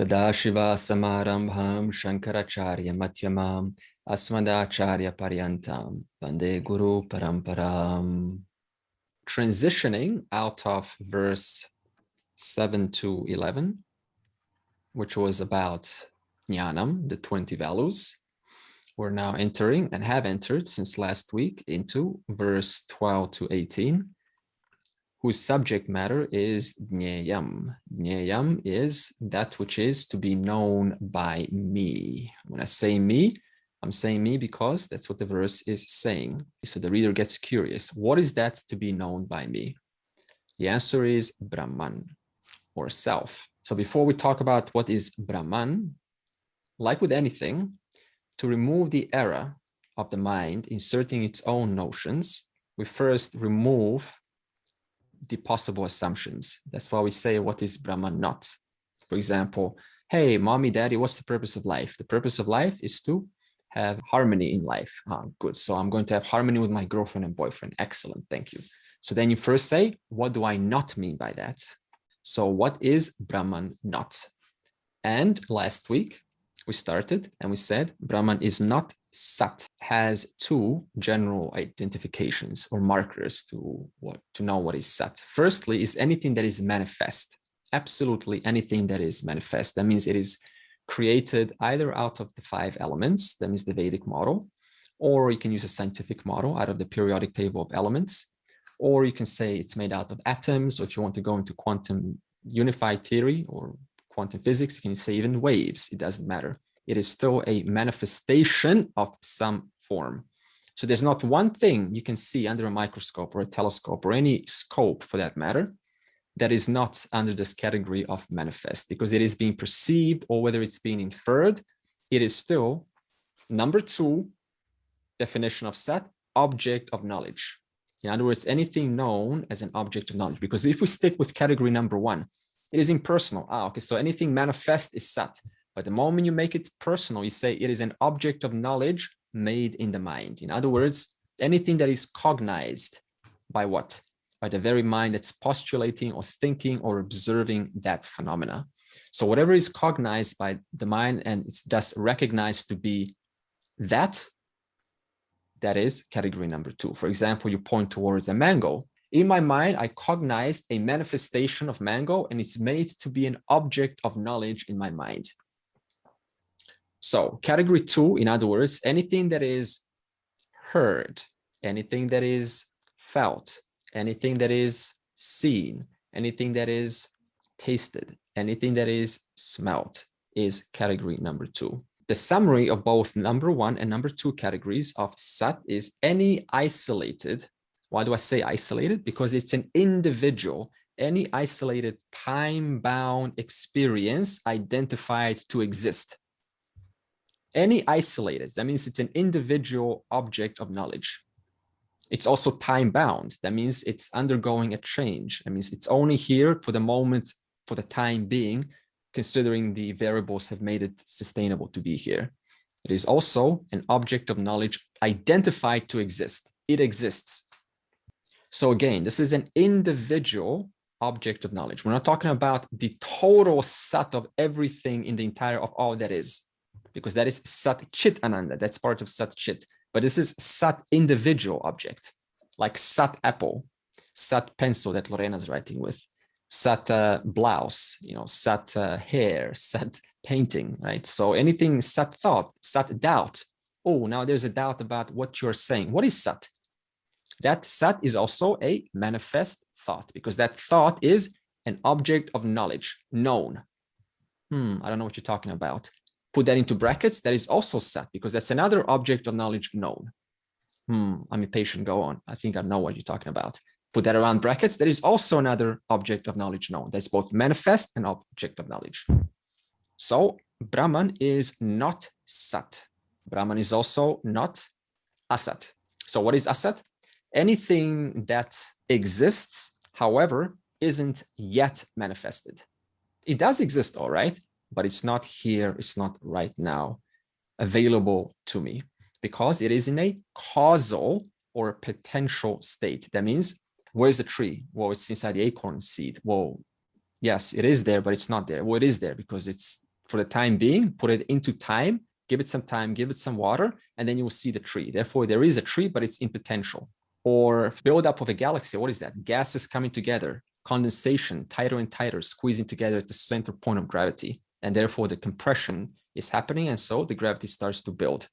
Sadashiva Samarambham Shankaracharya Mathyamam Asmadacharya Paryantam Vande Guru Paramparam. Transitioning out of verse 7 to 11, which was about Jnanam, the 20 values. We're now entering and have entered since last week into verse 12 to 18, whose subject matter is Jneyam. Jneyam is that which is to be known by me. When I say me, I'm saying me because that's what the verse is saying. So the reader gets curious. What is that to be known by me? The answer is Brahman, or self. So before we talk about what is Brahman, like with anything, to remove the error of the mind inserting its own notions, we first remove the possible assumptions. That's why we say, what is Brahman not? For example, hey, mommy, daddy, what's the purpose of life? The purpose of life is to have harmony in life. Good. So I'm going to have harmony with my girlfriend and boyfriend. Excellent. Thank you. So then you first say, what do I not mean by that? So what is Brahman not? And last week we started and we said Brahman is not Sat, has two general identifications or markers to know what is Sat. Firstly is anything that is manifest. Absolutely anything that is manifest. That means it is created either out of the 5 elements, that means the Vedic model, or you can use a scientific model out of the periodic table of elements, or you can say it's made out of atoms, or if you want to go into quantum unified theory or quantum physics, you can say even waves, it doesn't matter. It is still a manifestation of some form. So there's not one thing you can see under a microscope or a telescope or any scope for that matter that is not under this category of manifest, because it is being perceived, or whether it's being inferred, it is still, number 2 definition of Sat, object of knowledge. In other words, anything known as an object of knowledge. Because if we stick with category number 1, it is impersonal. Okay, so anything manifest is Sat. But the moment you make it personal, you say it is an object of knowledge made in the mind. In other words, anything that is cognized by what? By the very mind that's postulating or thinking or observing that phenomena. So whatever is cognized by the mind and it's thus recognized to be that is category number 2. For example, you point towards a mango. In my mind, I cognized a manifestation of mango and it's made to be an object of knowledge in my mind. So category 2, in other words, anything that is heard, anything that is felt, anything that is seen, anything that is tasted, anything that is smelt is category number 2. The summary of both number 1 and number 2 categories of Sat is any isolated. Why do I say isolated? Because it's an individual, any isolated time-bound experience identified to exist. Any isolated, that means it's an individual object of knowledge. It's also time-bound. That means it's undergoing a change. That means it's only here for the moment, for the time being, considering the variables have made it sustainable to be here. It is also an object of knowledge identified to exist. It exists. So again, this is an individual object of knowledge. We're not talking about the total Sat of everything in the entire of all that is, because that is Sat Chit Ananda. That's part of Sat Chit. But this is Sat individual object, like Sat apple, Sat pencil that Lorena's writing with, Sat blouse, Sat hair, Sat painting, right? So anything Sat thought, Sat doubt. Oh, now there's a doubt about what you're saying. What is Sat? That Sat is also a manifest thought, because that thought is an object of knowledge, known. I don't know what you're talking about. Put that into brackets, that is also Sat, because that's another object of knowledge known. I'm impatient, go on. I think I know what you're talking about. Put that around brackets, that is also another object of knowledge known. That's both manifest and object of knowledge. So Brahman is not Sat. Brahman is also not Asat. So what is Asat? Anything that exists, however, isn't yet manifested. It does exist, all right, but it's not here, it's not right now available to me, because it is in a causal or potential state. That means, where's the tree? Well, it's inside the acorn seed. Well, yes, it is there, but it's not there. Well, it is there because it's for the time being, put it into time, give it some time, give it some water, and then you will see the tree. Therefore, there is a tree, but it's in potential. Or buildup of a galaxy. What is that? Gases coming together, condensation, tighter and tighter, squeezing together at the center point of gravity. And therefore, the compression is happening. And so the gravity starts to build.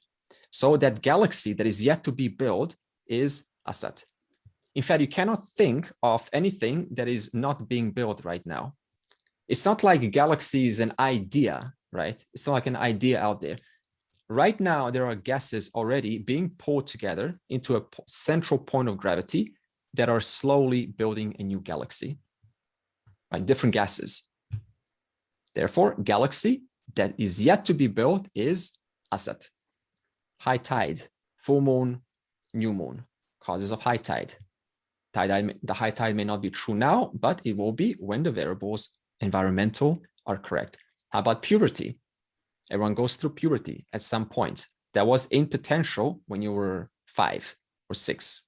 So that galaxy that is yet to be built is Asat. In fact, you cannot think of anything that is not being built right now. It's not like a galaxy is an idea, right? It's not like an idea out there. Right now, there are gases already being pulled together into a central point of gravity that are slowly building a new galaxy, right? Different gases. Therefore, galaxy that is yet to be built is Asat. High tide, full moon, new moon, causes of high tide. The high tide may not be true now, but it will be when the variables environmental are correct. How about puberty? Everyone goes through puberty at some point. That was in potential when you were 5 or 6.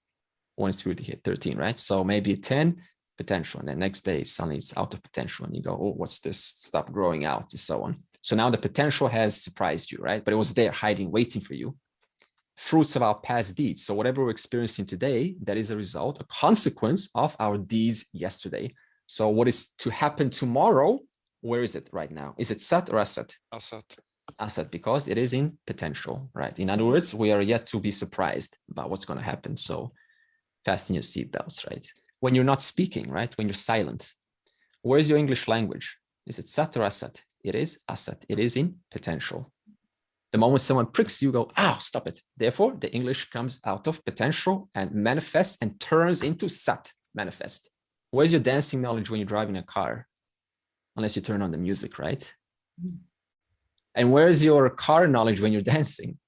Once puberty hit 13, right? So maybe 10 potential, and the next day suddenly it's out of potential, and you go, oh, what's this stuff growing out, and so on. So now the potential has surprised you, right? But it was there hiding, waiting for you. Fruits of our past deeds. So whatever we're experiencing today, that is a result, a consequence of our deeds yesterday. So what is to happen tomorrow? Where is it right now? Is it Sat or Asat? Asat. Asat, because it is in potential, right? In other words, we are yet to be surprised about what's going to happen. So fasten your seatbelts, right? When you're not speaking, right? When you're silent, where's your English language? Is it Sat or Asat? It is Asat. It is in potential. The moment someone pricks you, go, ow, stop it. Therefore, the English comes out of potential and manifests and turns into Sat, manifest. Where's your dancing knowledge when you're driving a car? Unless you turn on the music, right? And where's your car knowledge when you're dancing?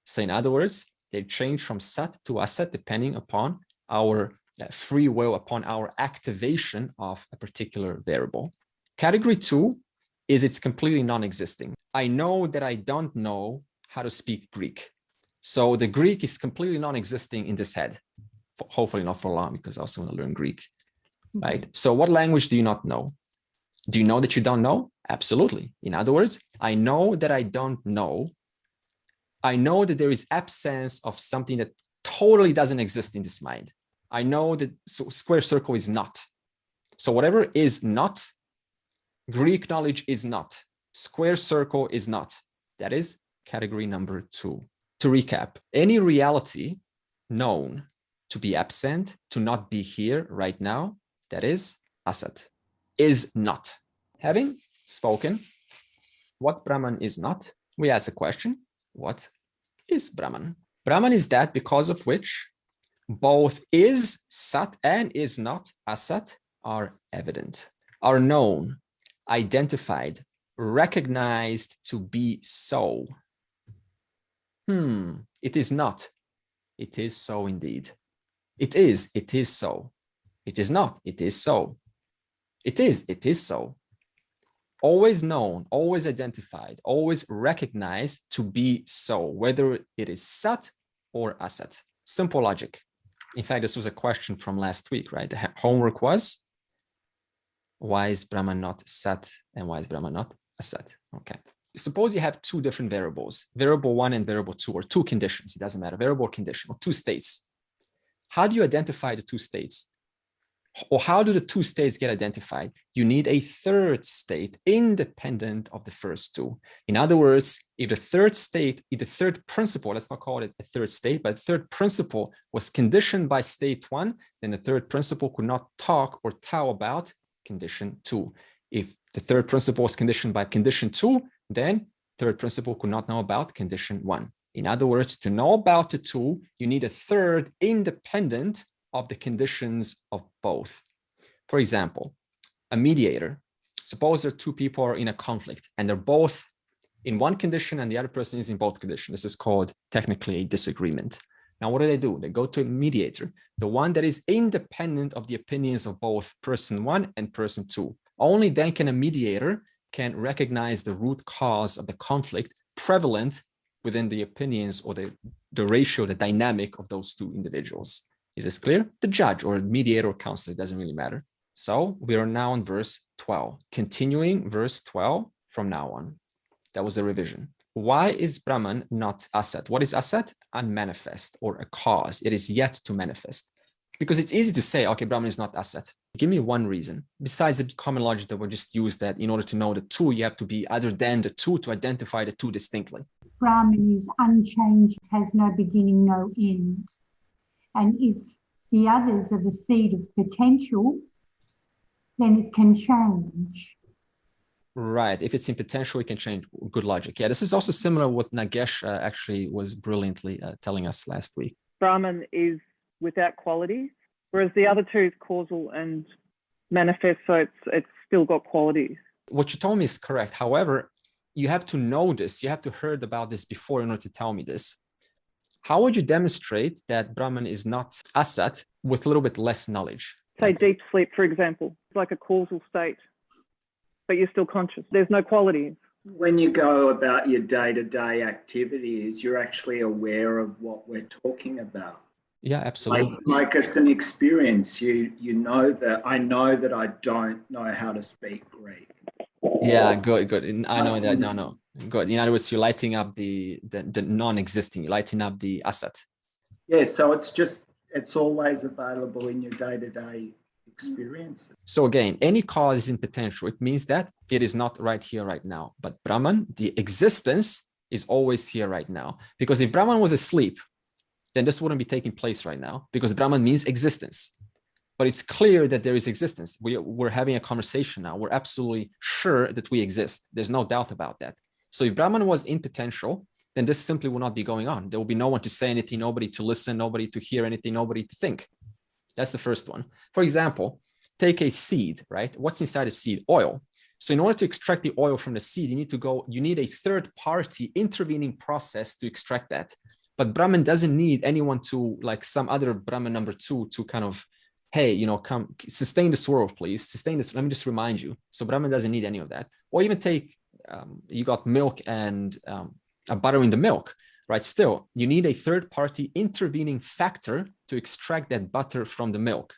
So in other words, they change from Sat to Asat depending upon our free will, upon our activation of a particular variable. Category 2 is it's completely non-existing. I know that I don't know how to speak Greek. So the Greek is completely non-existing in this head. Hopefully not for long, because I also want to learn Greek, right? So what language do you not know? Do you know that you don't know? Absolutely. In other words, I know that I don't know. I know that there is absence of something that totally doesn't exist in this mind. I know that square circle is not. So whatever is not, Greek knowledge is not. Square circle is not. That is category number 2. To recap, any reality known to be absent, to not be here right now, that is Asat, is not. Having spoken what Brahman is not, we ask the question, what is Brahman? Brahman is that because of which both is Sat and is not Asat are evident, are known, identified, recognized to be so. It is not. It is so indeed. It is so. It is not. It is so. It is so. Always known, always identified, always recognized to be so, whether it is Sat or Asat. Simple logic. In fact, this was a question from last week, right? The homework was, why is Brahman not Sat and why is Brahman not Asat? Okay. Suppose you have 2 different variables, variable 1 and variable 2, or 2 conditions. It doesn't matter, variable or condition, or 2 states. How do you identify the 2 states? Or how do the 2 states get identified? You need a third state independent of the first 2. In other words, if the third state, if the third principle, let's not call it a third state, but the third principle was conditioned by state 1, then the third principle could not talk or tell about condition 2. If the third principle was conditioned by condition 2, then third principle could not know about condition 1. In other words, to know about the 2, you need a third independent of the conditions of both. For example, a mediator. Suppose there are 2 people are in a conflict and they're both in one condition and the other person is in both conditions. This is called technically a disagreement. Now, what do? They go to a mediator, the one that is independent of the opinions of both person 1 and person 2. Only then can a mediator can recognize the root cause of the conflict prevalent within the opinions or the ratio, the dynamic of those 2 individuals. Is this clear? The judge or mediator or counselor, it doesn't really matter. So we are now in verse 12. Continuing verse 12, from now on. That was the revision. Why is Brahman not Asat? What is Asat? Unmanifest, or a cause. It is yet to manifest. Because it's easy to say, okay, Brahman is not Asat. Give me one reason. Besides the common logic that we just used, that in order to know the two, you have to be other than the two to identify the two distinctly. Brahman is unchanged, has no beginning, no end. And if the others are the seed of potential, then it can change. Right. If it's in potential, it can change. Good logic. Yeah, this is also similar what Nagesh actually was brilliantly telling us last week. Brahman is without qualities, whereas the other two is causal and manifest, so it's still got qualities. What you told me is correct. However, you have to know this. You have to heard about this before in order to tell me this. How would you demonstrate that Brahman is not Asat with a little bit less knowledge? Say deep sleep, for example. It's like a causal state, but you're still conscious. There's no qualities. When you go about your day-to-day activities, you're actually aware of what we're talking about. Yeah, absolutely. Like it's an experience. You know that I know that I don't know how to speak Greek. Yeah, good. I know that. No. Good. In other words, you're lighting up the non-existing. You're lighting up the Asat. Yeah, so it's always available in your day-to-day experiences. So again, any cause is in potential. It means that it is not right here, right now. But Brahman, the existence, is always here right now. Because if Brahman was asleep, then this wouldn't be taking place right now, because Brahman means existence. But it's clear that there is existence. We're having a conversation now. We're absolutely sure that we exist. There's no doubt about that. So if Brahman was in potential, then this simply will not be going on. There will be no one to say anything, nobody to listen, nobody to hear anything, nobody to think. That's the first one. For example, take a seed, right? What's inside a seed? Oil. So in order to extract the oil from the seed, you need a third party intervening process to extract that. But Brahman doesn't need anyone to, like some other Brahman number two, to kind of, hey, come sustain this world, please. Sustain this. Let me just remind you. So Brahman doesn't need any of that. Or even take, you got milk and a butter in the milk, right? Still, you need a third party intervening factor to extract that butter from the milk.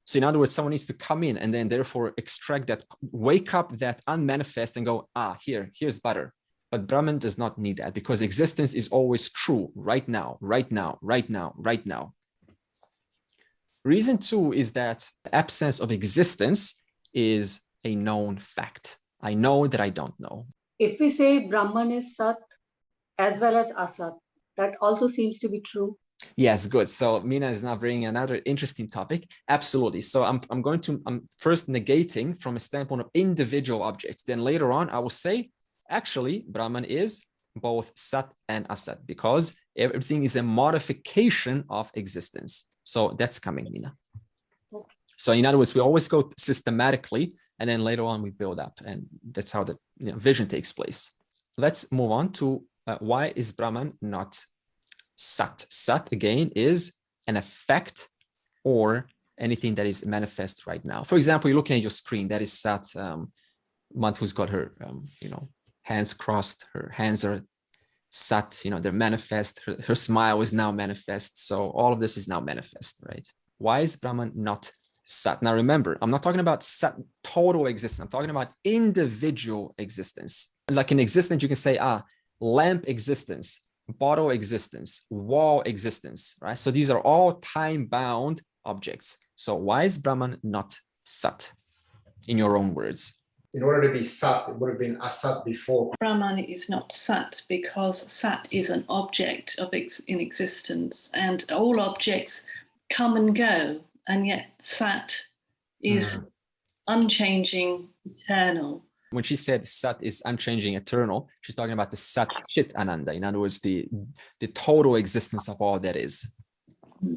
So in other words, someone needs to come in and then therefore extract that, wake up that unmanifest and go, here's butter. But Brahman does not need that, because existence is always true right now, right now, right now, right now. Reason two is that the absence of existence is a known fact. I know that I don't know. If we say Brahman is Sat as well as Asat, that also seems to be true. Yes, good. So Mina is now bringing another interesting topic. Absolutely. So I'm first negating from a standpoint of individual objects. Then later on, I will say, actually, Brahman is both Sat and Asat, because everything is a modification of existence. So that's coming, Mina. Okay. So in other words, we always go systematically, and then later on we build up, and that's how the vision takes place. Let's move on to why is Brahman not Sat? Sat, again, is an effect or anything that is manifest right now. For example, you're looking at your screen, that is Sat. Madhu's got her, hands crossed, her hands are Sat, they're manifest, her smile is now manifest. So all of this is now manifest, right? Why is Brahman not Sat? Now remember, I'm not talking about Sat, total existence. I'm talking about individual existence. Like in existence, you can say, lamp existence, bottle existence, wall existence, right? So these are all time-bound objects. So why is Brahman not Sat, in your own words? In order to be Sat, it would have been Asat before. Brahman is not Sat because Sat is an object in existence, and all objects come and go, and yet Sat is unchanging, eternal. When she said Sat is unchanging, eternal, she's talking about the Sat Chit Ananda. In other words, the total existence of all that is.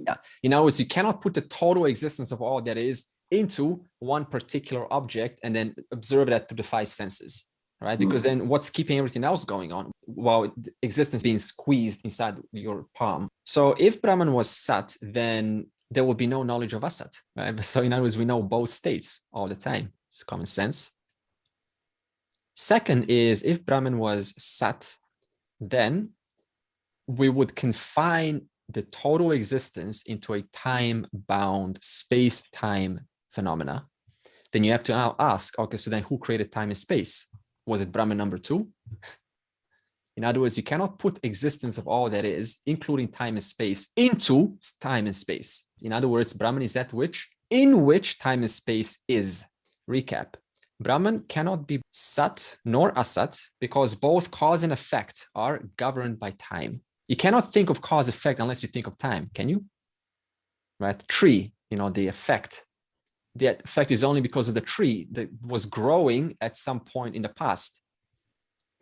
Yeah. In other words, you cannot put the total existence of all that is into one particular object and then observe that through the five senses, right? Because then what's keeping everything else going on while existence being squeezed inside your palm? So if Brahman was Sat, then there will be no knowledge of Asat, right? So in other words, we know both states all the time. It's common sense. Second is, if Brahman was Sat, then we would confine the total existence into a time-bound space-time phenomena. Then you have to now ask, okay, so then who created time and space? Was it Brahman number 2? In other words, you cannot put existence of all that is, including time and space, into time and space. In other words, Brahman is that which, in which time and space is. Recap. Brahman cannot be Sat nor Asat because both cause and effect are governed by time. You cannot think of cause effect unless you think of time, can you? Right? Tree, the effect. The effect is only because of the tree that was growing at some point in the past.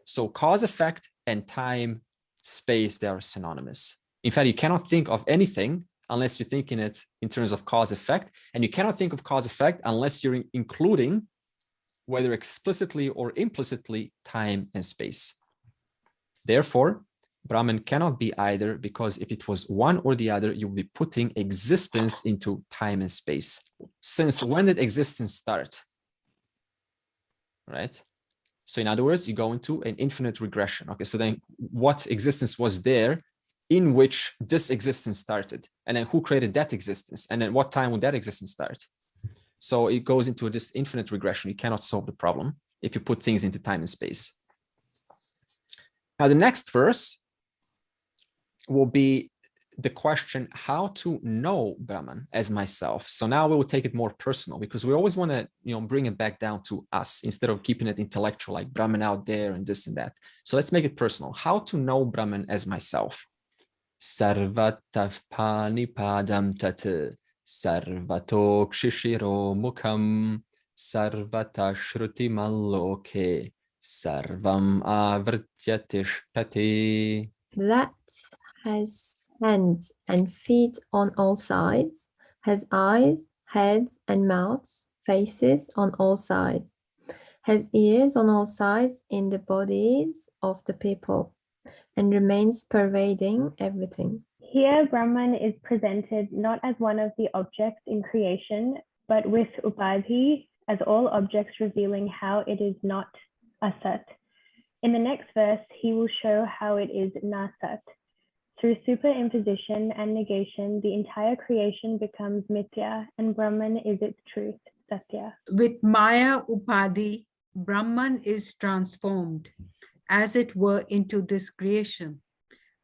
So cause effect and time, space, they are synonymous. In fact, you cannot think of anything unless you're thinking it in terms of cause effect. And you cannot think of cause effect unless you're including, whether explicitly or implicitly, time and space. Therefore, Brahman cannot be either, because if it was one or the other, you will be putting existence into time and space. Since when did existence start? Right? So in other words, you go into an infinite regression. Okay, so then what existence was there in which this existence started? And then who created that existence? And then what time would that existence start? So it goes into this infinite regression. You cannot solve the problem if you put things into time and space. Now, the next verse will be the question, how to know Brahman as myself. So now we will take it more personal, because we always want to, bring it back down to us instead of keeping it intellectual, like Brahman out there and this and that. So let's make it personal. How to know Brahman as myself. Sarvatah panipadam tat sarvato kshishiro mukham sarvata shruti malloke sarvam avrityatishthati. That has hands and feet on all sides, has eyes, heads and mouths, faces on all sides, has ears on all sides in the bodies of the people, and remains pervading everything. Here, Brahman is presented not as one of the objects in creation, but with Upadhi as all objects, revealing how it is not Asat. In the next verse, he will show how it is Nasat. Through superimposition and negation, the entire creation becomes Mithya, and Brahman is its truth, Satya. With Maya Upadhi, Brahman is transformed, as it were, into this creation.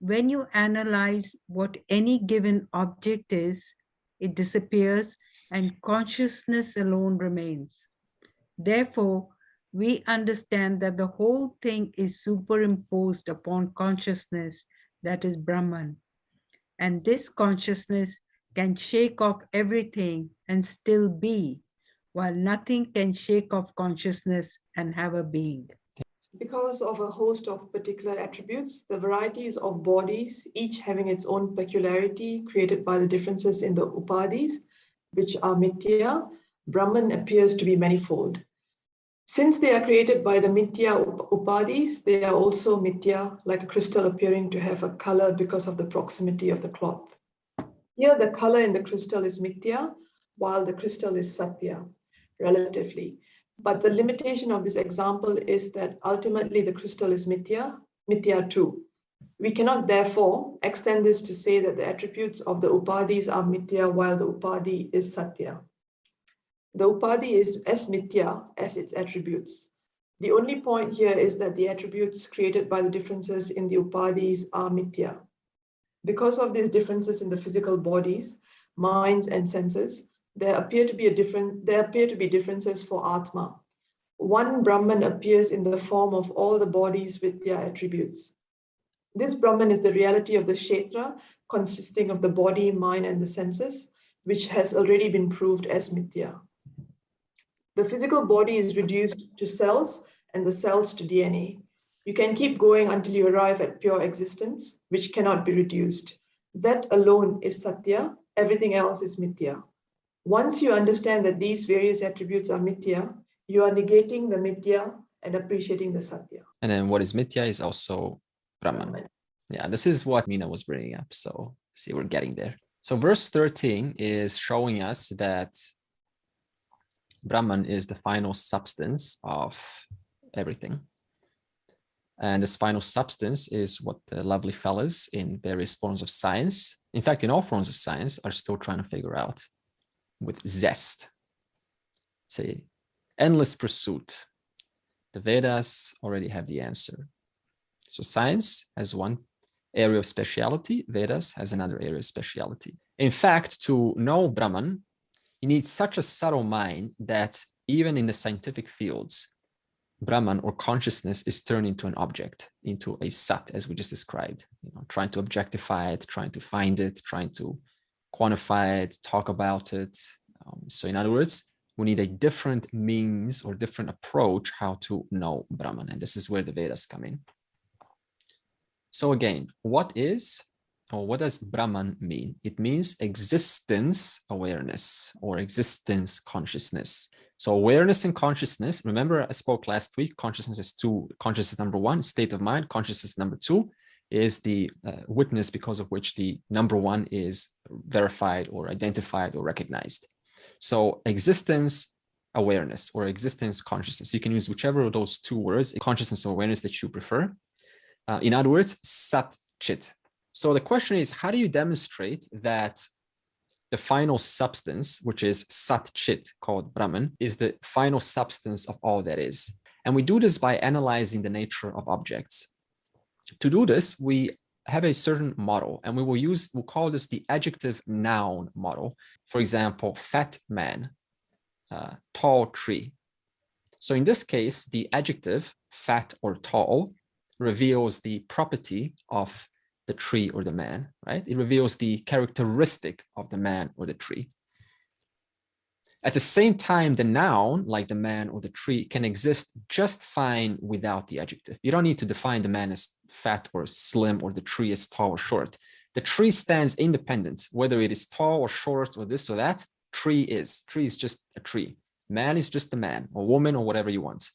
When you analyze what any given object is, it disappears and consciousness alone remains. Therefore, we understand that the whole thing is superimposed upon consciousness, that is Brahman. And this consciousness can shake off everything and still be, while nothing can shake off consciousness and have a being. Because of a host of particular attributes, the varieties of bodies, each having its own peculiarity created by the differences in the upadhis, which are mithya, Brahman appears to be manifold. Since they are created by the mithya upadhis, they are also mithya, like a crystal appearing to have a color because of the proximity of the cloth. Here, the color in the crystal is mithya, while the crystal is satya, relatively. But the limitation of this example is that ultimately the crystal is mithya too. We cannot therefore extend this to say that the attributes of the upadhis are mithya while the upadhi is satya. The upadhi is as mithya as its attributes. The only point here is that the attributes created by the differences in the upadhis are mithya. Because of these differences in the physical bodies, minds and senses, there appear to be differences for Atma. One Brahman appears in the form of all the bodies with their attributes. This Brahman is the reality of the Kshetra, consisting of the body, mind, and the senses, which has already been proved as mithya. The physical body is reduced to cells and the cells to DNA. You can keep going until you arrive at pure existence, which cannot be reduced. That alone is Satya, everything else is mithya. Once you understand that these various attributes are mithya, you are negating the mithya and appreciating the Satya. And then what is mithya is also Brahman. Yeah, this is what Meena was bringing up. So see, we're getting there. So verse 13 is showing us that Brahman is the final substance of everything. And this final substance is what the lovely fellas in various forms of science, in fact, in all forms of science, are still trying to figure out with zest. It's an endless pursuit. The Vedas already have the answer. So science has one area of speciality, Vedas has another area of speciality. In fact, to know Brahman, you need such a subtle mind that even in the scientific fields, Brahman or consciousness is turned into an object, into a sat, as we just described, trying to objectify it, trying to find it, trying to quantify it, talk about it. So in other words, we need a different means or different approach how to know Brahman. And this is where the Vedas come in. So again, what does Brahman mean? It means existence awareness or existence consciousness. So awareness and consciousness, remember I spoke last week, consciousness is two. Consciousness number one, state of mind. Consciousness number two is the witness because of which the number one is verified or identified or recognized. So existence awareness or existence consciousness. You can use whichever of those two words, consciousness or awareness, that you prefer. In other words, Sat Chit. So the question is, how do you demonstrate that the final substance, which is Sat Chit, called Brahman, is the final substance of all that is? And we do this by analyzing the nature of objects. To do this, we have a certain model, and we'll call this the adjective noun model. For example, fat man, tall tree. So in this case, the adjective fat or tall reveals the property of the tree or the man, right? It reveals the characteristic of the man or the tree. At the same time, the noun, like the man or the tree, can exist just fine without the adjective. You don't need to define the man as fat or slim or the tree as tall or short. The tree stands independent, whether it is tall or short or this or that. Tree is just a tree. Man is just a man or woman or whatever you want.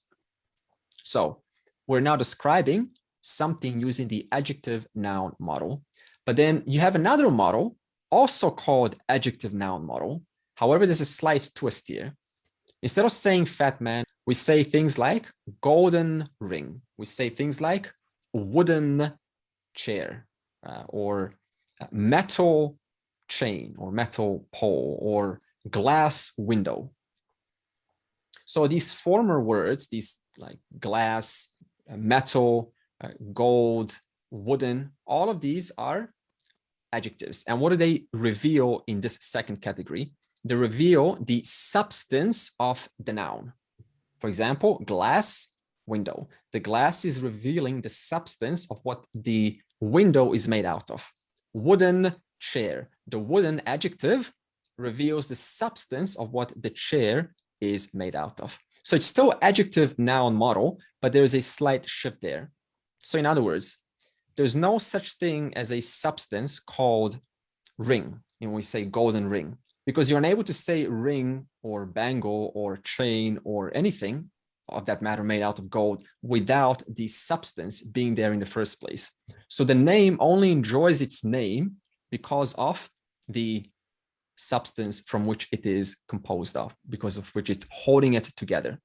So we're now describing something using the adjective noun model. But then you have another model also called adjective noun model. However, there's a slight twist here. Instead of saying fat man, we say things like golden ring. We say things like wooden chair or metal chain or metal pole or glass window. So these former words, these like glass, metal, gold, wooden, all of these are adjectives. And what do they reveal in this second category? They reveal the substance of the noun. For example, glass, window. The glass is revealing the substance of what the window is made out of. Wooden chair. The wooden adjective reveals the substance of what the chair is made out of. So it's still adjective noun model, but there's a slight shift there. So in other words, there's no such thing as a substance called ring. And we say golden ring, because you're unable to say ring or bangle or chain or anything of that matter made out of gold without the substance being there in the first place. So the name only enjoys its name because of the substance from which it is composed of, because of which it's holding it together.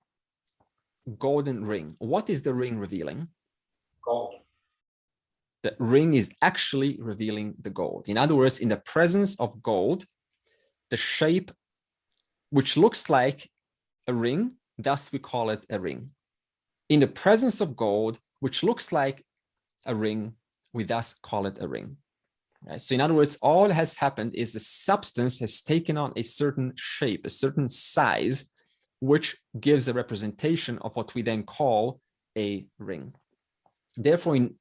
Golden ring. What is the ring revealing? Gold. The ring is actually revealing the gold. In other words, in the presence of gold, the shape which looks like a ring, thus we call it a ring. In the presence of gold, which looks like a ring, we thus call it a ring. Right? So in other words, all that has happened is the substance has taken on a certain shape, a certain size, which gives a representation of what we then call a ring. Therefore, in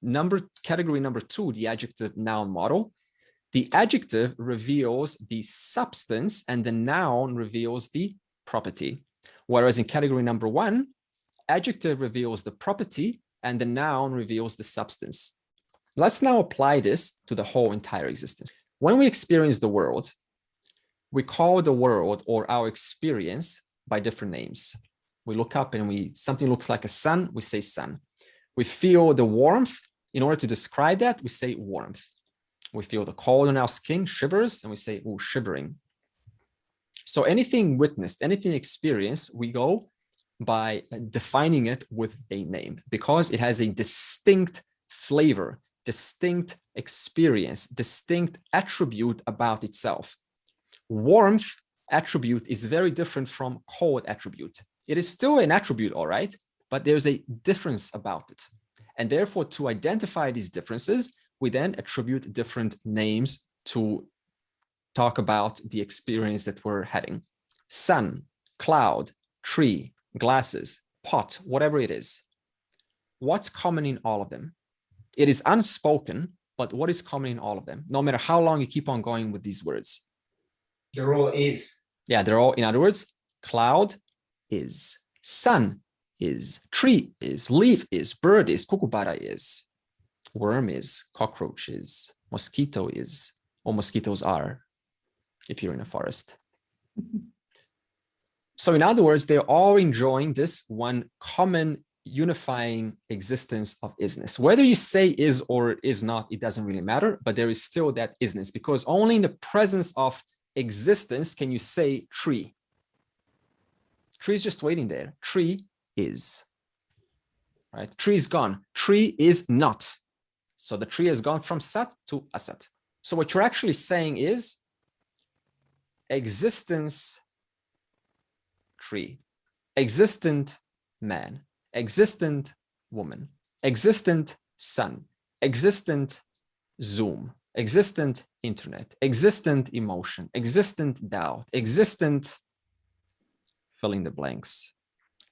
category number 2, the adjective noun model, the adjective reveals the substance and the noun reveals the property. Whereas in category number 1, adjective reveals the property and the noun reveals the substance. Let's now apply this to the whole entire existence. When we experience the world, we call the world or our experience by different names. We look up and something looks like a sun, we say sun. We feel the warmth. In order to describe that, we say warmth. We feel the cold on our skin, shivers, and we say, oh, shivering. So anything witnessed, anything experienced, we go by defining it with a name because it has a distinct flavor, distinct experience, distinct attribute about itself. Warmth attribute is very different from cold attribute. It is still an attribute, all right, but there's a difference about it. And therefore, to identify these differences, we then attribute different names to talk about the experience that we're having. Sun, cloud, tree, glasses, pot, whatever it is. What's common in all of them? It is unspoken, but what is common in all of them? No matter how long you keep on going with these words. They're all is. Yeah, they're all, in other words, cloud is, sun is, tree is, leaf is, bird is, kookaburra is, worm is, cockroach is, mosquito is, or mosquitoes are, if you're in a forest. So in other words, they're all enjoying this one common unifying existence of isness. Whether you say is or is not, it doesn't really matter, but there is still that isness, because only in the presence of existence can you say tree. Tree is just waiting there. Tree is. Right? Tree is gone. Tree is not. So the tree has gone from sat to asat. So what you're actually saying is existence tree, existent man, existent woman, existent sun, existent Zoom, existent internet, existent emotion, existent doubt, existent fill in the blanks.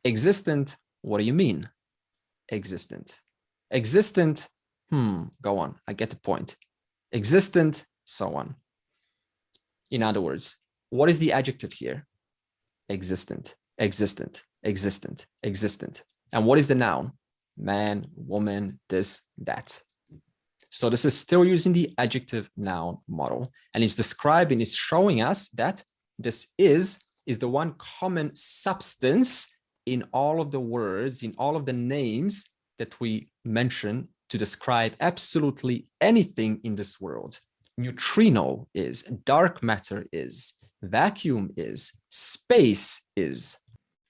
Existent, what do you mean? Existent. Existent, go on, I get the point. Existent, so on. In other words, what is the adjective here? Existent, existent, existent, existent. And what is the noun? Man, woman, this, that. So this is still using the adjective noun model. And it's describing, it's showing us that this is the one common substance in all of the words, in all of the names that we mention to describe absolutely anything in this world. Neutrino is, dark matter is, vacuum is, space is.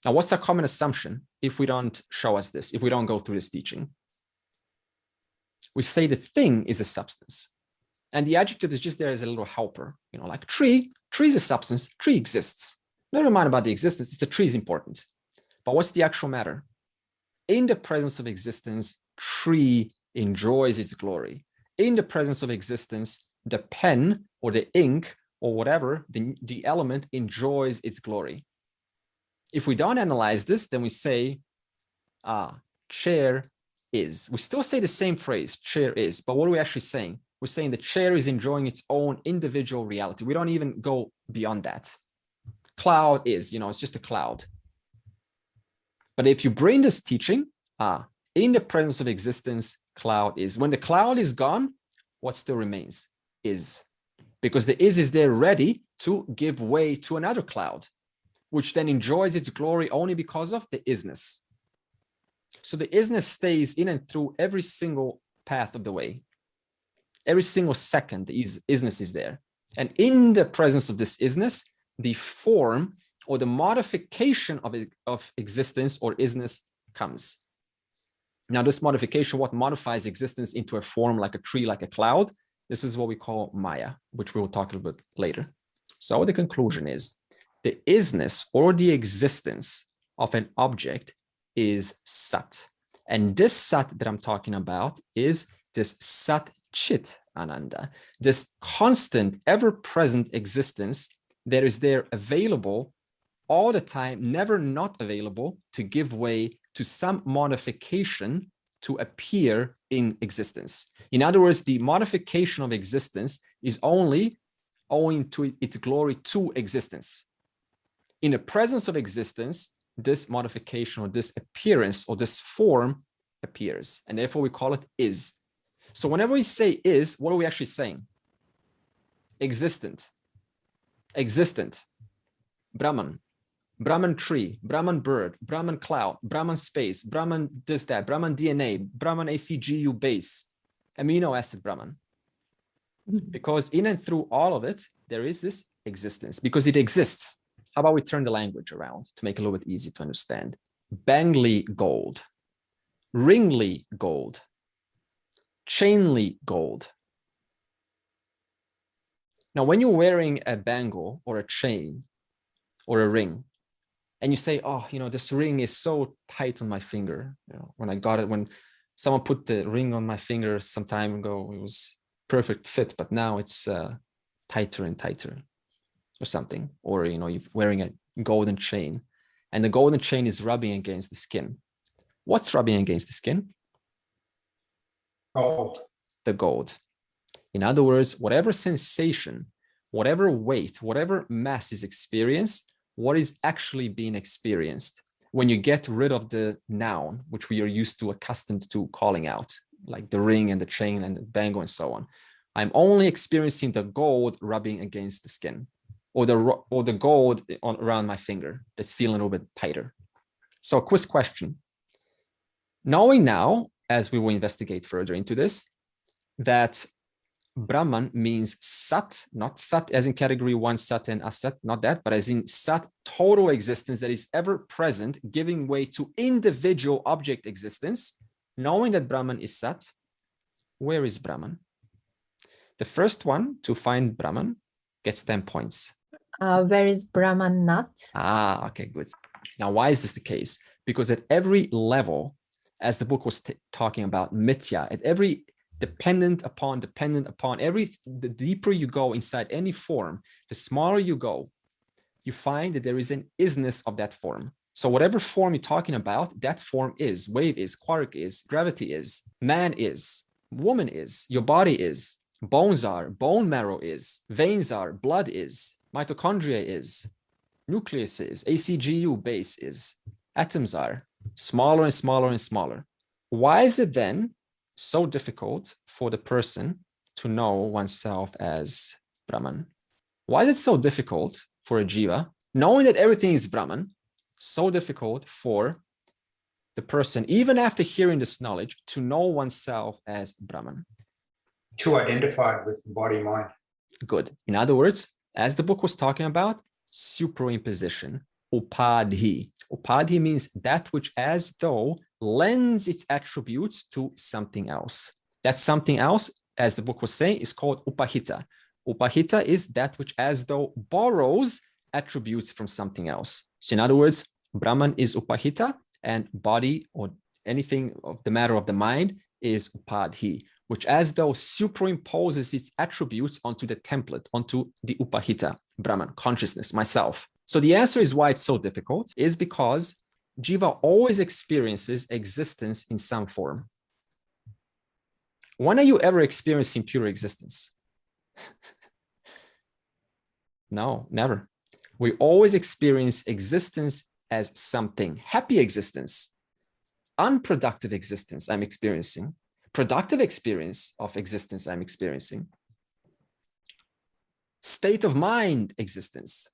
Now, what's the common assumption if we don't show us this, if we don't go through this teaching? We say the thing is a substance. And the adjective is just there as a little helper, you know, like tree. Tree is a substance, tree exists. Never mind about the existence, the tree is important. But what's the actual matter? In the presence of existence, tree enjoys its glory. In the presence of existence, the pen or the ink or whatever, the element enjoys its glory. If we don't analyze this, then we say, chair is. We still say the same phrase, chair is, but what are we actually saying? We're saying the chair is enjoying its own individual reality. We don't even go beyond that. Cloud is, you know, it's just a cloud. But if you bring this teaching, in the presence of existence, cloud is. When the cloud is gone, what still remains? Is. Because the is there ready to give way to another cloud, which then enjoys its glory only because of the isness. So the isness stays in and through every single path of the way. Every single second, the isness is there. And in the presence of this isness, the form or the modification of existence or isness comes. Now, this modification, what modifies existence into a form like a tree, like a cloud, this is what we call Maya, which we will talk a little bit later. So the conclusion is the isness or the existence of an object is Sat. And this Sat that I'm talking about is this Sat Chit Ananda, this constant, ever-present existence that is there available all the time, never not available to give way to some modification to appear in existence. In other words, the modification of existence is only owing to its glory to existence. In the presence of existence, this modification or this appearance or this form appears, and therefore we call it is. So whenever we say is, what are we actually saying? Existent, existent, Brahman, Brahman tree, Brahman bird, Brahman cloud, Brahman space, Brahman this, that, Brahman DNA, Brahman ACGU base, amino acid Brahman. Because in and through all of it, there is this existence, because it exists. How about we turn the language around to make it a little bit easy to understand? Bangly gold, ringly gold, chainly gold. Now, when you're wearing a bangle or a chain or a ring, And you say, oh, this ring is so tight on my finger. When I got it, when someone put the ring on my finger some time ago, it was perfect fit, but now it's tighter and tighter or something. Or, you're wearing a golden chain and the golden chain is rubbing against the skin. What's rubbing against the skin? Gold. The gold. In other words, whatever sensation, whatever weight, whatever mass is experienced, what is actually being experienced when you get rid of the noun, which we are accustomed to calling out, like the ring and the chain and the bangle and so on. I'm only experiencing the gold rubbing against the skin, or the gold around my finger that's feeling a little bit tighter. So a quick question. Knowing now, as we will investigate further into this, that Brahman means Sat, not Sat as in category 1 Sat and Asat, not that, but as in Sat, total existence that is ever present, giving way to individual object existence. Knowing that Brahman is Sat, where is Brahman? The first one to find Brahman gets 10 points. Where is Brahman not? Okay, good. Now, why is this the case? Because at every level, as the book was talking about Mithya, at every dependent upon, the deeper you go inside any form, the smaller you go, you find that there is an isness of that form. So whatever form you're talking about, that form is, wave is, quark is, gravity is, man is, woman is, your body is, bones are, bone marrow is, veins are, blood is, mitochondria is, nucleus is, ACGU base is, atoms are, smaller and smaller and smaller. Why is it then so difficult for the person to know oneself as Brahman? Why is it so difficult for a jiva, knowing that everything is Brahman, so difficult for the person, even after hearing this knowledge, to know oneself as Brahman? Too identified with the body mind. Good. In other words, as the book was talking about, superimposition, upadhi. Upadhi means that which as though lends its attributes to something else. That something else, as the book was saying, is called upahita. Upahita is that which as though borrows attributes from something else. So in other words, Brahman is upahita and body or anything of the matter of the mind is upadhi, which as though superimposes its attributes onto the template, onto the upahita, Brahman, consciousness, myself. So the answer is why it's so difficult is because jiva always experiences existence in some form. When are you ever experiencing pure existence? No, never. We always experience existence as something. Happy existence, unproductive existence I'm experiencing, productive experience of existence I'm experiencing, state of mind existence,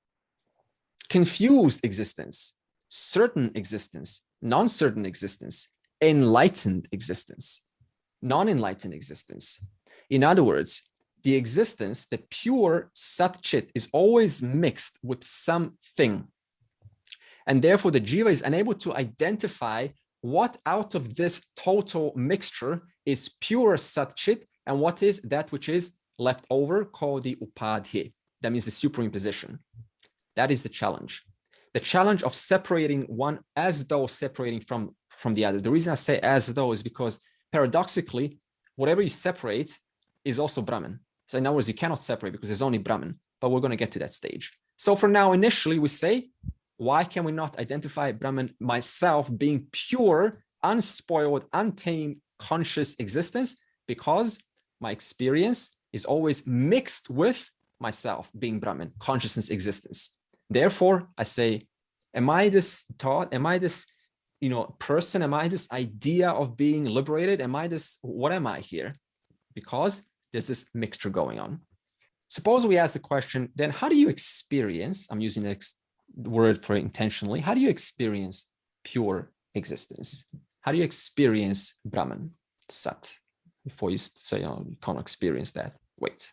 confused existence, certain existence, non-certain existence, enlightened existence, non-enlightened existence. In other words, the existence, the pure Sat Chit is always mixed with something. And therefore the jiva is unable to identify what out of this total mixture is pure Sat Chit and what is that which is left over called the upadhi. That means the superimposition. That is the challenge. The challenge of separating one as though separating from the other. The reason I say as though is because paradoxically, whatever you separate is also Brahman. So in other words, you cannot separate because there's only Brahman, but we're going to get to that stage. So for now, initially we say, why can we not identify Brahman, myself, being pure, unspoiled, untamed, conscious existence? Because my experience is always mixed with myself, being Brahman, consciousness, existence. Therefore, I say, am I this thought? Am I this, person? Am I this idea of being liberated? Am I this, what am I here? Because there's this mixture going on. Suppose we ask the question, then how do you experience, I'm using the word for intentionally, how do you experience pure existence? How do you experience Brahman, Sat? Before you say, you can't experience that, wait.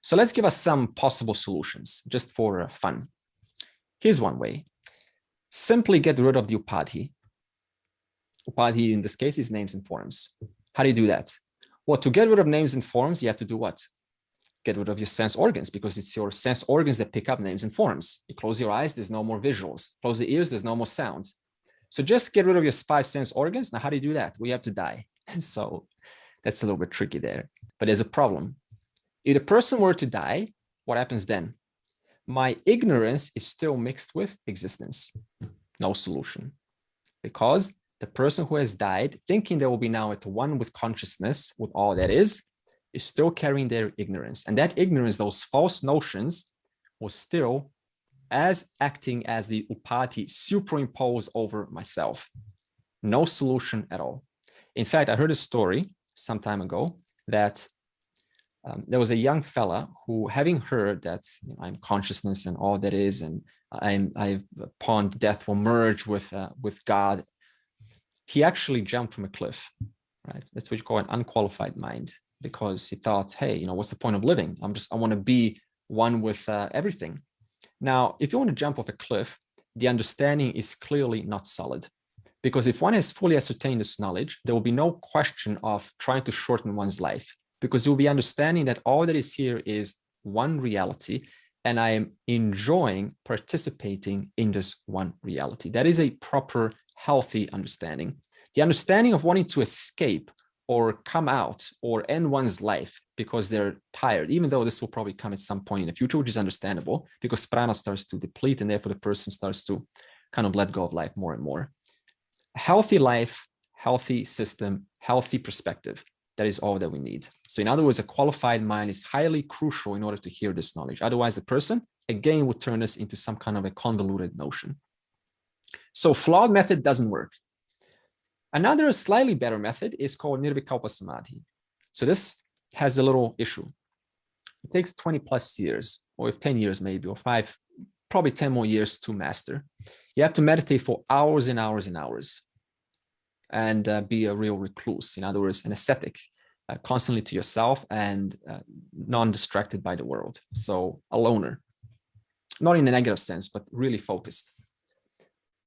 So let's give us some possible solutions just for fun. Here's one way. Simply get rid of the upadhi. Upadhi in this case is names and forms. How do you do that? Well, to get rid of names and forms, you have to do what? get rid of your sense organs, because it's your sense organs that pick up names and forms. You close your eyes, there's no more visuals. Close the ears, there's no more sounds. So just get rid of your 5 sense organs. Now, how do you do that? We have to die. So that's a little bit tricky there. But there's a problem. If the person were to die, what happens then? My ignorance is still mixed with existence. No solution. Because the person who has died, thinking they will be now at one with consciousness, with all that is still carrying their ignorance. And that ignorance, those false notions, was still as acting as the Upadhi superimposed over myself. No solution at all. In fact, I heard a story some time ago that there was a young fella who, having heard that I'm consciousness and all that is, and upon death will merge with God, he actually jumped from a cliff. Right? That's what you call an unqualified mind, because he thought, hey, what's the point of living? I want to be one with everything. Now, if you want to jump off a cliff, the understanding is clearly not solid, because if one has fully ascertained this knowledge, there will be no question of trying to shorten one's life, because you'll be understanding that all that is here is one reality, and I am enjoying participating in this one reality. That is a proper, healthy understanding. The understanding of wanting to escape or come out or end one's life because they're tired, even though this will probably come at some point in the future, which is understandable because prana starts to deplete and therefore the person starts to kind of let go of life more and more. A healthy life, healthy system, healthy perspective. That is all that we need. So in other words, a qualified mind is highly crucial in order to hear this knowledge. Otherwise, the person, again, would turn this into some kind of a convoluted notion. So flawed method doesn't work. Another slightly better method is called Nirvikalpa Samadhi. So this has a little issue. It takes 20 plus years, or 10 years maybe, or 5, probably 10 more years to master. You have to meditate for hours and hours and hours and be a real recluse. In other words, an ascetic, constantly to yourself and non-distracted by the world. So a loner, not in a negative sense, but really focused.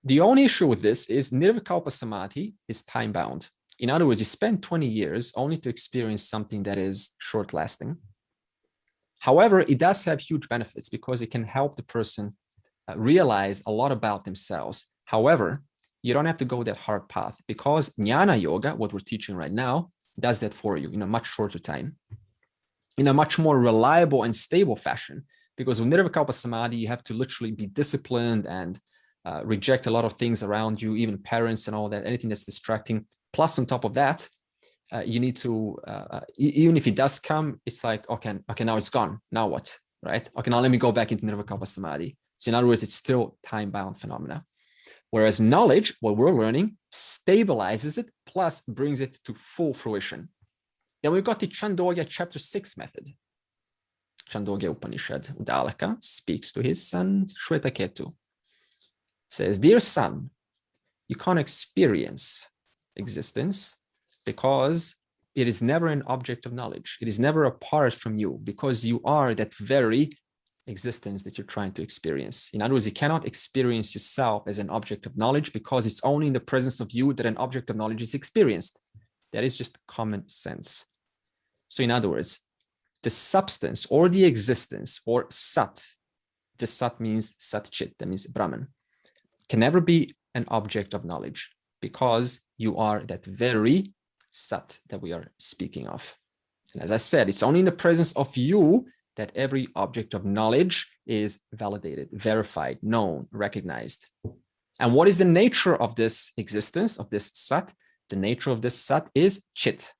The only issue with this is Nirvikalpa Samadhi is time-bound. In other words, you spend 20 years only to experience something that is short-lasting. However, it does have huge benefits because it can help the person realize a lot about themselves. However, you don't have to go that hard path because Jnana Yoga, what we're teaching right now, does that for you in a much shorter time, in a much more reliable and stable fashion. Because with Nirvikalpa Samadhi, you have to literally be disciplined and reject a lot of things around you, even parents and all that, anything that's distracting. Plus, on top of that, you need to, even if it does come, it's like, okay, now it's gone. Now what, right? Okay, now let me go back into Nirvikalpa Samadhi. So in other words, it's still time-bound phenomena. Whereas knowledge, what we're learning, stabilizes it, plus brings it to full fruition. Then we've got the Chandogya chapter 6 method. Chandogya Upanishad, Udalaka speaks to his son, Shwetaketu. Says, dear son, you can't experience existence because it is never an object of knowledge. It is never apart from you because you are that very existence that you're trying to experience. In other words, you cannot experience yourself as an object of knowledge because it's only in the presence of you that an object of knowledge is experienced. That is just common sense. So in other words, the substance or the existence or sat, the sat means sat chit, that means Brahman, can never be an object of knowledge because you are that very sat that we are speaking of. And as I said, it's only in the presence of you that every object of knowledge is validated, verified, known, recognized. And what is the nature of this existence, of this sat? The nature of this sat is chit.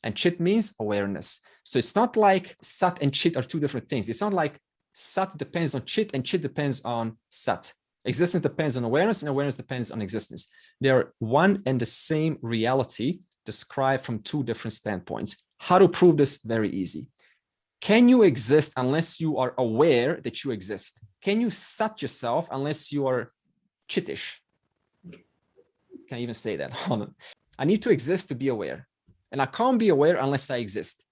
And chit means awareness. So it's not like sat and chit are two different things. It's not like sat depends on chit and chit depends on sat. Existence depends on awareness and awareness depends on existence. They are one and the same reality described from two different standpoints. How to prove this? Very easy. Can you exist unless you are aware that you exist? Can you sat yourself unless you are chittish? Can I even say that? Hold on. I need to exist to be aware. And I can't be aware unless I exist.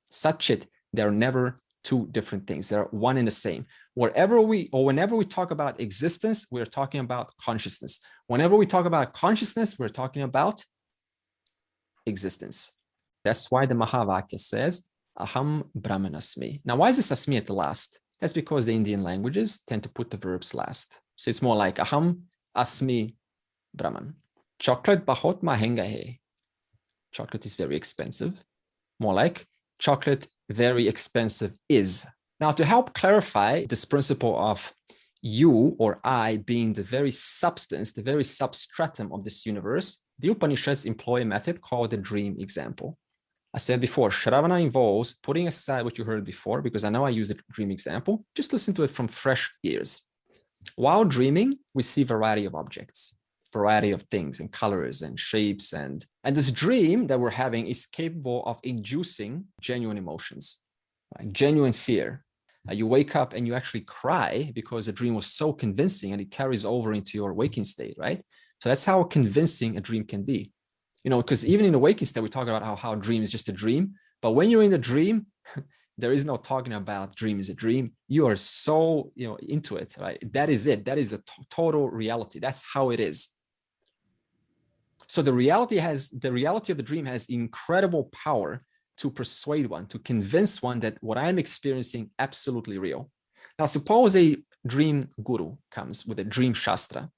Sat chit, they're never two different things. They're one and the same. Whenever we talk about existence, we're talking about consciousness. Whenever we talk about consciousness, we're talking about existence. That's why the Mahavakya says, Aham Brahman Asmi. Now, why is this Asmi at the last? That's because the Indian languages tend to put the verbs last. So it's more like Aham Asmi Brahman. Chocolate bahut mahenga hai. Chocolate is very expensive. More like chocolate very expensive is. Now, to help clarify this principle of you or I being the very substance, the very substratum of this universe, the Upanishads employ a method called the dream example. I said before, Shravana involves putting aside what you heard before, because I know I used the dream example. Just listen to it from fresh ears. While dreaming, we see variety of objects, variety of things and colors and shapes. And this dream that we're having is capable of inducing genuine emotions, right? Genuine fear. You wake up and you actually cry because the dream was so convincing and it carries over into your waking state, right? So that's how convincing a dream can be. You know, because even in the waking state, we talk about how a dream is just a dream. But when you're in the dream, there is no talking about dream is a dream. You are so, into it, right? That is it. That is the total reality. That's how it is. So the reality of the dream has incredible power to persuade one, to convince one that what I'm experiencing absolutely real. Now, suppose a dream guru comes with a dream shastra,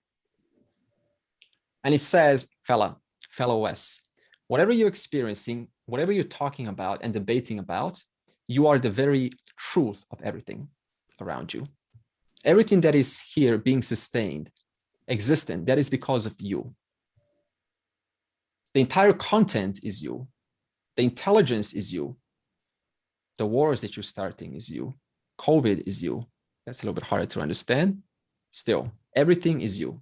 and he says, fellow S, whatever you're experiencing, whatever you're talking about and debating about, you are the very truth of everything around you. Everything that is here being sustained, existent, that is because of you. The entire content is you. The intelligence is you. The wars that you're starting is you. COVID is you. That's a little bit harder to understand. Still, everything is you.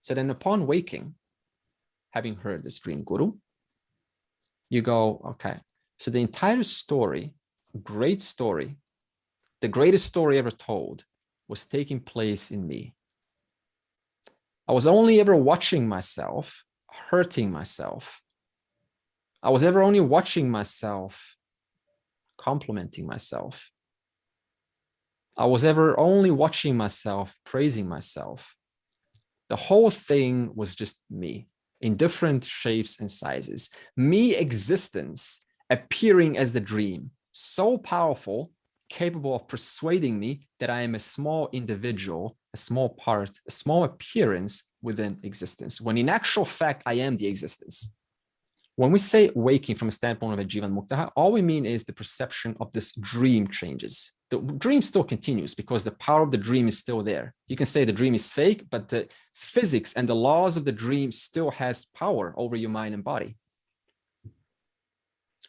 So then upon waking, having heard this dream guru, you go, okay, so the entire story, great story, the greatest story ever told was taking place in me. I was only ever watching myself, hurting myself. I was ever only watching myself, complimenting myself. I was ever only watching myself, praising myself. The whole thing was just me in different shapes and sizes. Me existence appearing as the dream, so powerful, capable of persuading me that I am a small individual, a small part, a small appearance within existence, when in actual fact, I am the existence. When we say waking from a standpoint of a Jivan Mukta, all we mean is the perception of this dream changes. The dream still continues because the power of the dream is still there. You can say the dream is fake, but the physics and the laws of the dream still has power over your mind and body.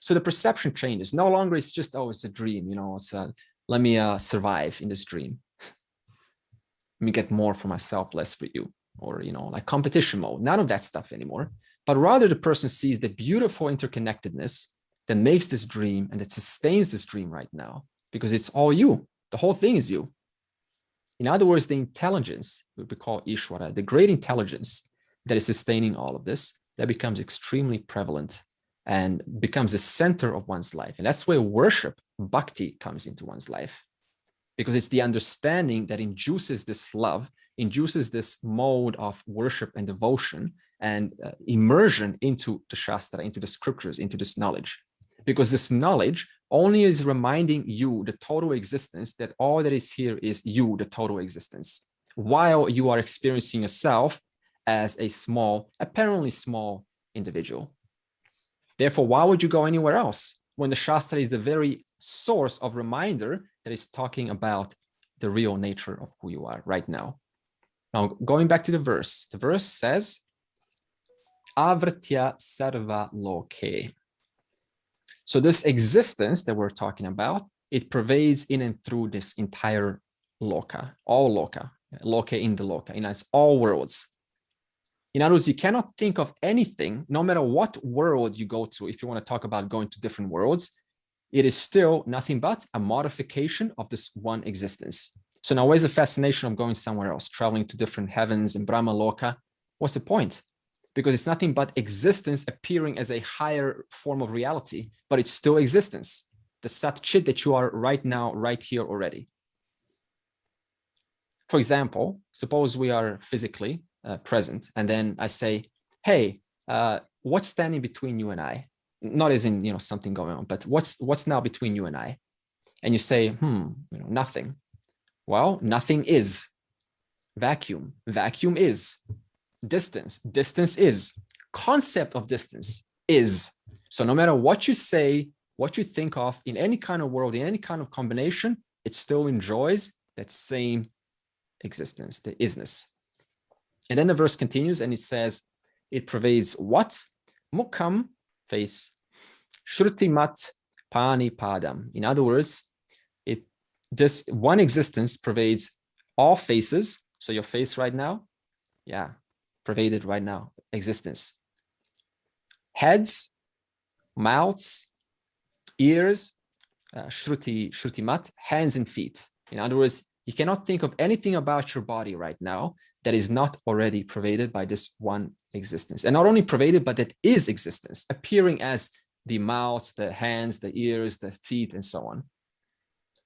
So the perception changes. No longer it's just, oh, it's a dream, let me survive in this dream. Let me get more for myself, less for you, or, like competition mode. None of that stuff anymore. But rather the person sees the beautiful interconnectedness that makes this dream and that sustains this dream right now, because it's all you. The whole thing is you. In other words, the intelligence, what we call Ishvara, the great intelligence that is sustaining all of this, that becomes extremely prevalent and becomes the center of one's life. And that's where worship, bhakti, comes into one's life, because it's the understanding that induces this love, induces this mode of worship and devotion and immersion into the Shastra, into the scriptures, into this knowledge. Because this knowledge only is reminding you, the total existence, that all that is here is you, the total existence, while you are experiencing yourself as a small, apparently small individual. Therefore, why would you go anywhere else when the Shastra is the very source of reminder that is talking about the real nature of who you are right now? Now, going back to the verse says, Avritya sarva loke. So this existence that we're talking about, it pervades in and through this entire loka, all loka, loka in the loka, it's all worlds. In other words, you cannot think of anything, no matter what world you go to, if you want to talk about going to different worlds, it is still nothing but a modification of this one existence. So now where's the fascination of going somewhere else, traveling to different heavens and Brahma Loka? What's the point? Because it's nothing but existence appearing as a higher form of reality, but it's still existence, the Sat Chit that you are right now, right here already. For example, suppose we are physically present, and then I say, hey, what's standing between you and I? not as in, something going on, but what's now between you and I? And you say, nothing. Well, nothing is vacuum. Vacuum is distance. Distance is concept of distance is. So no matter what you say, what you think of in any kind of world, in any kind of combination, it still enjoys that same existence, the isness. And then the verse continues and it says, it pervades what? Mukham, face, Shrutimat, Pani Padam. In other words, this one existence pervades all faces. So your face right now, pervaded right now, existence. Heads, mouths, ears, Shrutimat, hands and feet. In other words, you cannot think of anything about your body right now that is not already pervaded by this one existence. And not only pervaded, but that is existence, appearing as the mouths, the hands, the ears, the feet, and so on.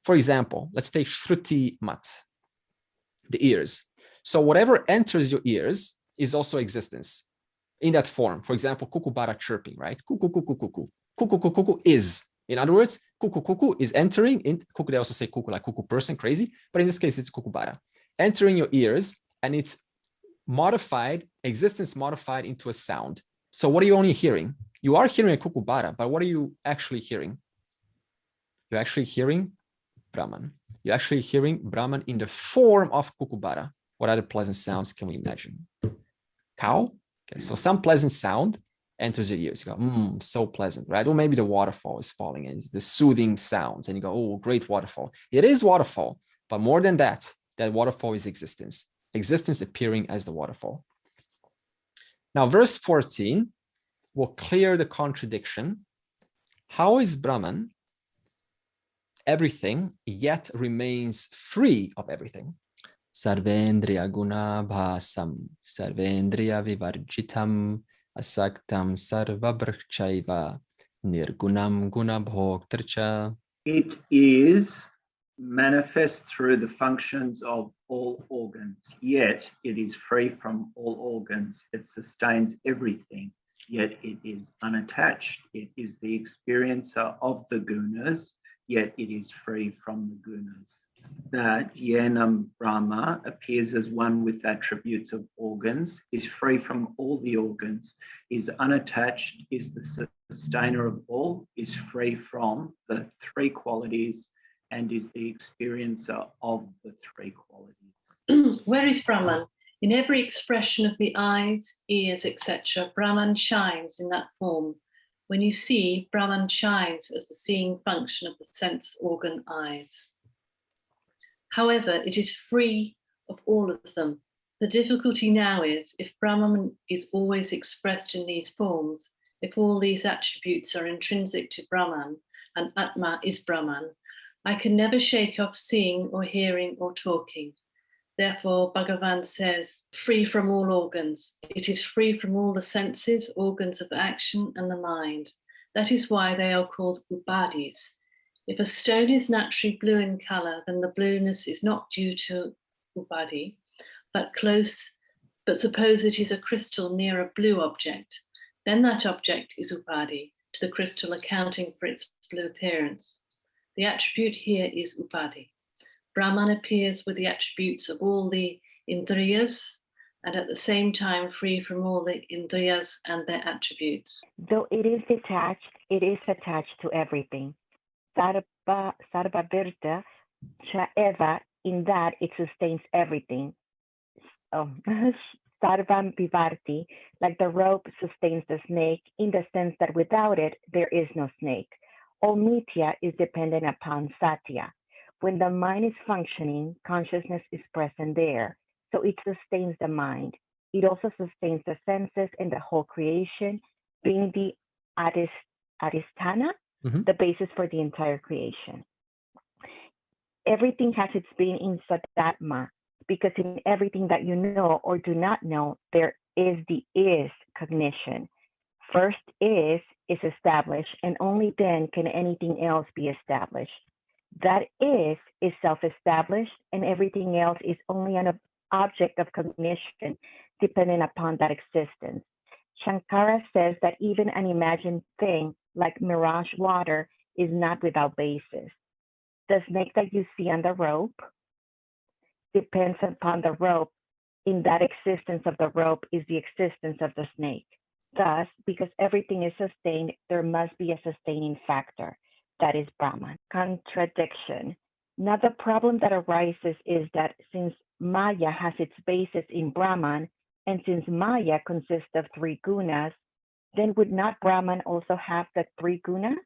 For example, let's take Shruti Mat, the ears. So whatever enters your ears is also existence in that form. For example, kukubara chirping, right? Kuku, kuku, kuku. Kuku, kuku, kuku is. In other words, kuku, kuku is entering in, kuku, they also say kuku, like kuku person, crazy. But in this case, it's kukubara. Entering your ears, and it's modified, existence modified into a sound. So what are you only hearing? You are hearing a kukubara, but what are you actually hearing? You're actually hearing Brahman. You're actually hearing Brahman in the form of kukubara. What other pleasant sounds can we imagine? Cow? Okay, so some pleasant sound enters your ears. You go, so pleasant, right? Or maybe the waterfall is falling in, the soothing sounds, and you go, oh, great waterfall. It is waterfall, but more than that, that waterfall is existence. Existence appearing as the waterfall. Now, verse 14 will clear the contradiction. How is Brahman everything, yet remains free of everything? Sarvendriya guna bhasam, sarvendriya vivarjitam, asaktam sarvabrchaiva, nirgunam guna bhoktarcha. It is manifest through the functions of all organs, yet it is free from all organs. It sustains everything, yet it is unattached. It is the experiencer of the gunas, yet it is free from the gunas. That Yenam Brahma appears as one with attributes of organs, is free from all the organs, is unattached, is the sustainer of all, is free from the three qualities, and is the experiencer of the three qualities. Where is Brahman? In every expression of the eyes, ears, etc., Brahman shines in that form. When you see, Brahman shines as the seeing function of the sense organ eyes. However, it is free of all of them. The difficulty now is, if Brahman is always expressed in these forms, if all these attributes are intrinsic to Brahman, and Atma is Brahman, I can never shake off seeing or hearing or talking. Therefore, Bhagavan says, free from all organs. It is free from all the senses, organs of action, and the mind. That is why they are called Upadhis. If a stone is naturally blue in color, then the blueness is not due to Upadhi, but suppose it is a crystal near a blue object, then that object is Upadhi, to the crystal accounting for its blue appearance. The attribute here is Upadhi. Brahman appears with the attributes of all the Indriyas, and at the same time free from all the Indriyas and their attributes. Though it is detached, it is attached to everything. Sarva cha eva, in that it sustains everything. Sarvam vivarti, like the rope sustains the snake, in the sense that without it, there is no snake. All mithya is dependent upon satya. When the mind is functioning, consciousness is present there. So it sustains the mind. It also sustains the senses and the whole creation, being the adhisthana, the basis for the entire creation. Everything has its being in Sadatma, because in everything that you know or do not know, there is the is cognition. First is established, and only then can anything else be established. That is self-established, and everything else is only an object of cognition dependent upon that existence. Shankara says that even an imagined thing like mirage water is not without basis. The snake that you see on the rope depends upon the rope. In that existence of the rope is the existence of the snake. Thus, because everything is sustained, there must be a sustaining factor. That is Brahman. Contradiction. Now, the problem that arises is that since Maya has its basis in Brahman, and since Maya consists of three gunas, then would not Brahman also have the three gunas?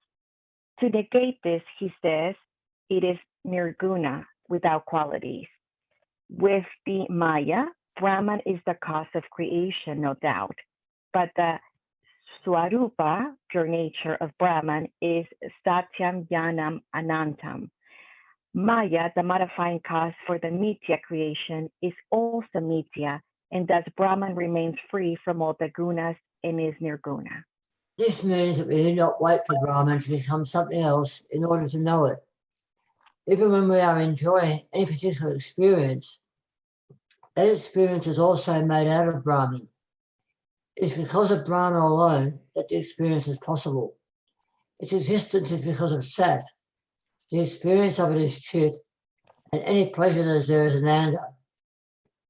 To negate this, he says, it is nirguna, without qualities. With the Maya, Brahman is the cause of creation, no doubt, but the Swarupa, pure nature of Brahman, is Satyam Jnanam Anantam. Maya, the modifying cause for the Mithya creation, is also Mithya, and thus Brahman remains free from all the gunas and is nirguna. This means that we need not wait for Brahman to become something else in order to know it. Even when we are enjoying any particular experience, that experience is also made out of Brahman. It is because of Brahman alone that the experience is possible. Its existence is because of Sat. The experience of it is Chit, and any pleasure that is there is Ananda.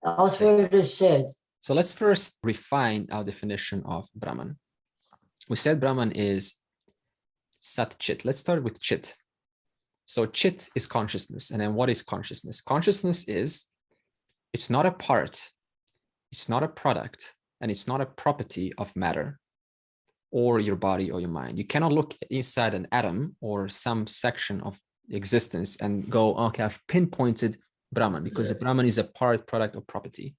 Elsewhere it is said. So let's first refine our definition of Brahman. We said Brahman is Sat Chit. Let's start with Chit. So Chit is consciousness. And then what is consciousness? Consciousness is, it's not a part, it's not a product, and it's not a property of matter or your body or your mind. You cannot look inside an atom or some section of existence and go, okay, I've pinpointed Brahman, because Brahman is a part, product, or property.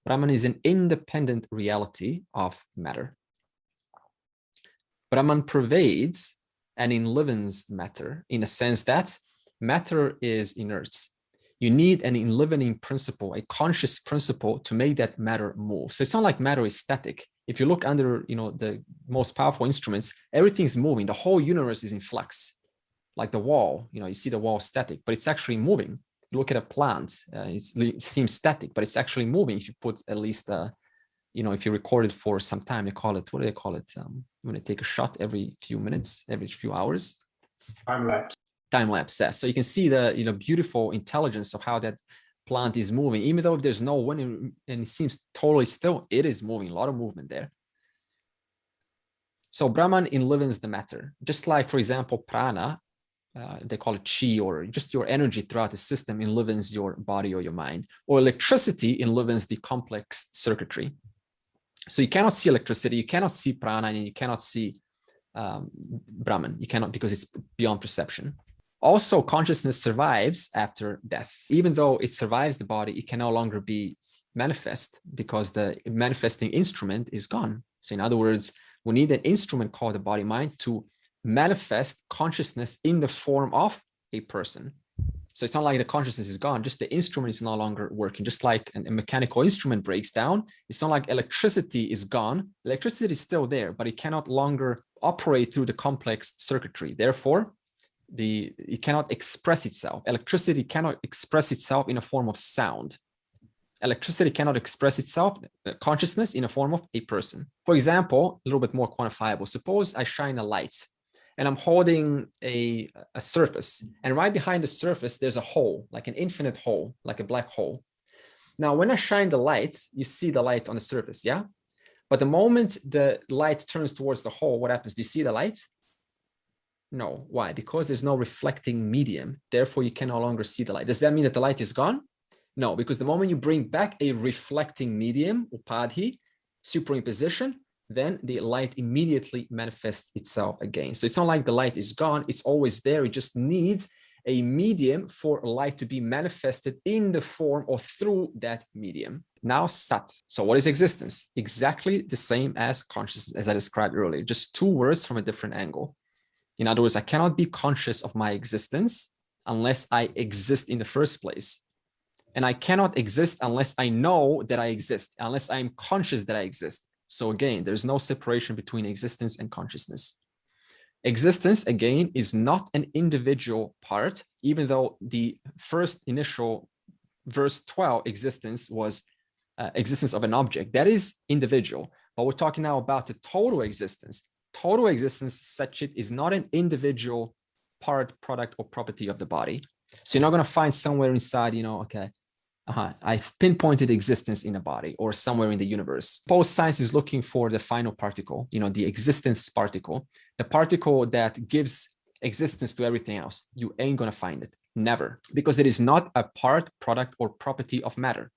Brahman is an independent reality of matter. Brahman pervades and enlivens matter in a sense that matter is inert. You need an enlivening principle, a conscious principle to make that matter move. So it's not like matter is static. If you look under, the most powerful instruments, everything's moving. The whole universe is in flux, like the wall. You see the wall static, but it's actually moving. You look at a plant, it seems static, but it's actually moving. If you put at least, if you record it for some time, they call it, what do they call it? When they take a shot every few minutes, every few hours. Time lapse. Time lapse. Yeah. So you can see the beautiful intelligence of how that plant is moving, even though there's no wind and it seems totally still, it is moving, a lot of movement there. So Brahman enlivens the matter, just like, for example, prana, they call it chi, or just your energy throughout the system enlivens your body or your mind, or electricity enlivens the complex circuitry. So you cannot see electricity, you cannot see prana, and you cannot see Brahman. You cannot, because it's beyond perception. Also, consciousness survives after death. Even though it survives the body, it can no longer be manifest because the manifesting instrument is gone. So in other words, we need an instrument called the body-mind to manifest consciousness in the form of a person. So it's not like the consciousness is gone, just the instrument is no longer working. Just like a mechanical instrument breaks down, it's not like electricity is gone. Electricity is still there, but it cannot longer operate through the complex circuitry. Therefore, it cannot express itself. Electricity cannot express itself in a form of sound. Electricity cannot express itself, consciousness, in a form of a person. For example, a little bit more quantifiable. Suppose I shine a light and I'm holding a surface, and right behind the surface, there's a hole, like an infinite hole, like a black hole. Now, when I shine the light, you see the light on the surface, yeah? But the moment the light turns towards the hole, what happens? Do you see the light? No. Why? Because there's no reflecting medium. Therefore, you can no longer see the light. Does that mean that the light is gone? No, because the moment you bring back a reflecting medium, upadhi, superimposition, then the light immediately manifests itself again. So it's not like the light is gone. It's always there. It just needs a medium for light to be manifested in the form or through that medium. Now, sat. So what is existence? Exactly the same as consciousness, as I described earlier, just two words from a different angle. In other words, I cannot be conscious of my existence unless I exist in the first place. And I cannot exist unless I know that I exist, unless I am conscious that I exist. So again, there's no separation between existence and consciousness. Existence, again, is not an individual part, even though the first initial verse 12 existence was existence of an object. That is individual. but we're talking now about the total existence. Total existence, such it is not an individual part, product, or property of the body. So you're not going to find somewhere inside, okay, I've pinpointed existence in a body or somewhere in the universe. Suppose science is looking for the final particle, the existence particle, the particle that gives existence to everything else. You ain't going to find it. Never. Because it is not a part, product, or property of matter.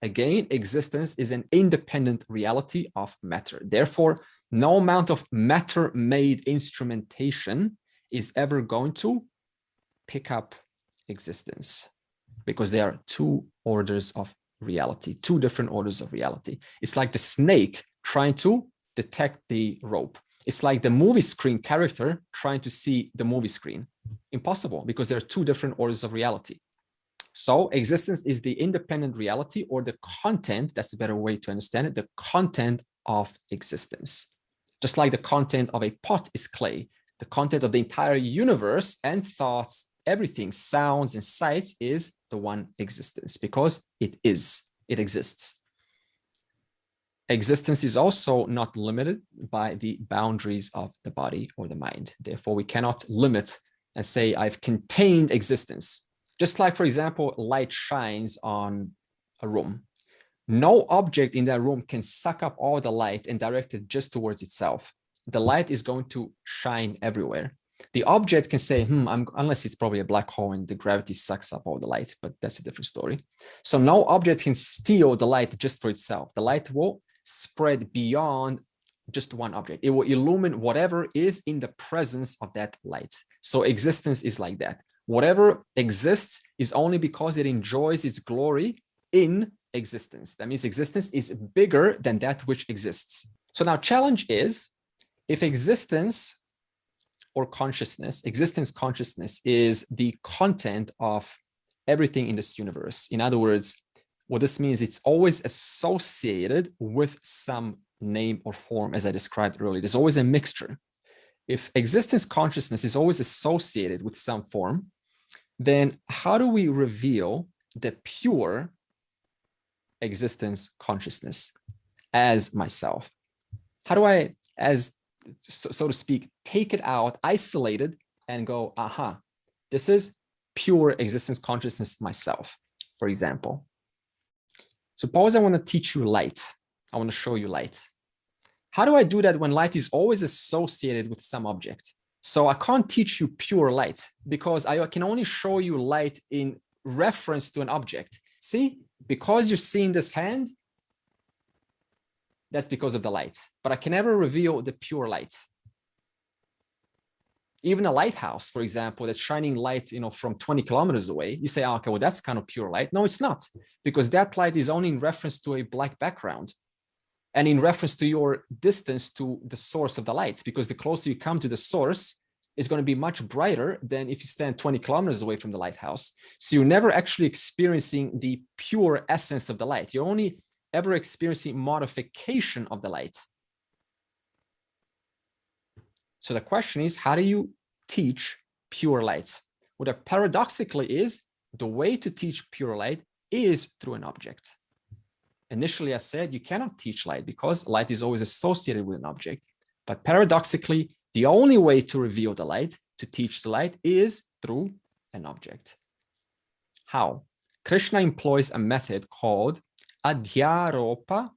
Again, existence is an independent reality of matter. Therefore, no amount of matter-made instrumentation is ever going to pick up existence, because there are two orders of reality, two different orders of reality. It's like the snake trying to detect the rope. It's like the movie screen character trying to see the movie screen. Impossible, because there are two different orders of reality. So existence is the independent reality, or the content, that's a better way to understand it, the content of existence. Just like the content of a pot is clay, the content of the entire universe and thoughts, everything, sounds and sights, is the one existence, because it exists. Existence is also not limited by the boundaries of the body or the mind. Therefore, we cannot limit and say, I've contained existence. Just like, for example, light shines on a room. No object in that room can suck up all the light and direct it just towards itself. The light is going to shine everywhere. The object can say, unless it's probably a black hole and the gravity sucks up all the light, but that's a different story. So no object can steal the light just for itself. The light will spread beyond just one object. It will illumine whatever is in the presence of that light. So existence is like that. Whatever exists is only because it enjoys its glory in existence. That means existence is bigger than that which exists. So now challenge is, if existence consciousness is the content of everything in this universe. In other words, what this means, it's always associated with some name or form, as I described earlier. There's always a mixture. If existence consciousness is always associated with some form, then how do we reveal the pure existence consciousness as myself? How do I, as so to speak, take it out, isolate it, and go, this is pure existence consciousness myself? For example, suppose I want to teach you light. I want to show you light. How do I do that when light is always associated with some object? So I can't teach you pure light, because I can only show you light in reference to an object. See, because you're seeing this hand, that's because of the light, but I can never reveal the pure light. Even a lighthouse, for example, that's shining light, from 20 kilometers away, you say, okay, well, that's kind of pure light. No, it's not, because that light is only in reference to a black background and in reference to your distance to the source of the light, because the closer you come to the source, it's going to be much brighter than if you stand 20 kilometers away from the lighthouse. So you're never actually experiencing the pure essence of the light. You're only ever experiencing modification of the light. So the question is, how do you teach pure light? What paradoxically is, the way to teach pure light is through an object. Initially, I said you cannot teach light because light is always associated with an object. But paradoxically, the only way to reveal the light, to teach the light, is through an object. How? Krishna employs a method called Adhyaropa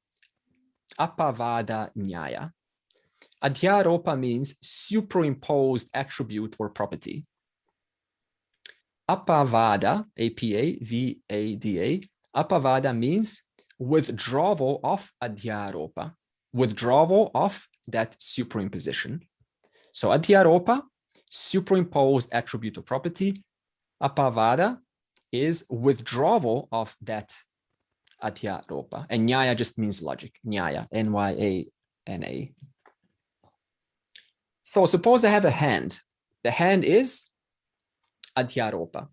Apavada Nyaya. Adhyaropa means superimposed attribute or property. Apavada, A-P-A-V-A-D-A, Apavada means withdrawal of Adhyaropa, withdrawal of that superimposition. So Adhyaropa, superimposed attribute or property. Apavada is withdrawal of that Adhyaropa. And Nyaya just means logic. Nyaya, N-Y-A-N-A. So suppose I have a hand. The hand is Adhyaropa.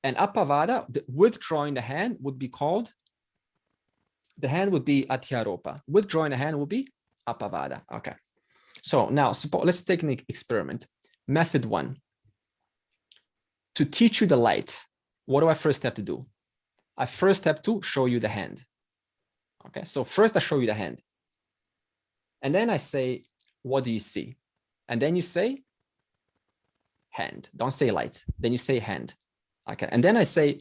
And Apavada, withdrawing the hand, would be called, the hand would be Adhyaropa. Withdrawing the hand would be Apavada. Okay. So now let's take an experiment. Method 1. To teach you the light, what do I first have to do? I first have to show you the hand. Okay, so first I show you the hand. And then I say, what do you see? And then you say, hand. Don't say light. Then you say hand. Okay, and then I say,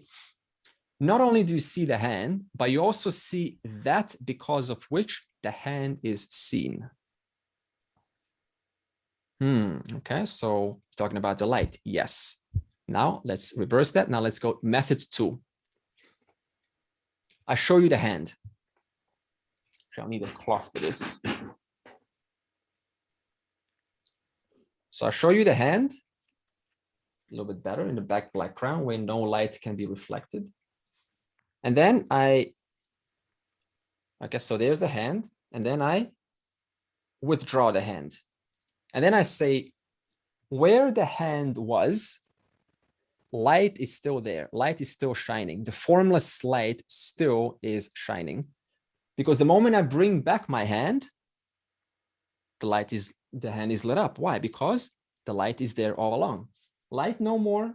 not only do you see the hand, but you also see that because of which the hand is seen. Okay, so talking about the light, yes. Now let's reverse that. Now let's go method 2. I show you the hand. I'll need a cloth for this. So I show you the hand, a little bit better in the back background where no light can be reflected. And then I guess so there's the hand, and then I withdraw the hand. And then I say, where the hand was, light is still there. Light is still shining. The formless light still is shining. Because the moment I bring back my hand, the hand is lit up. Why? Because the light is there all along. Light no more,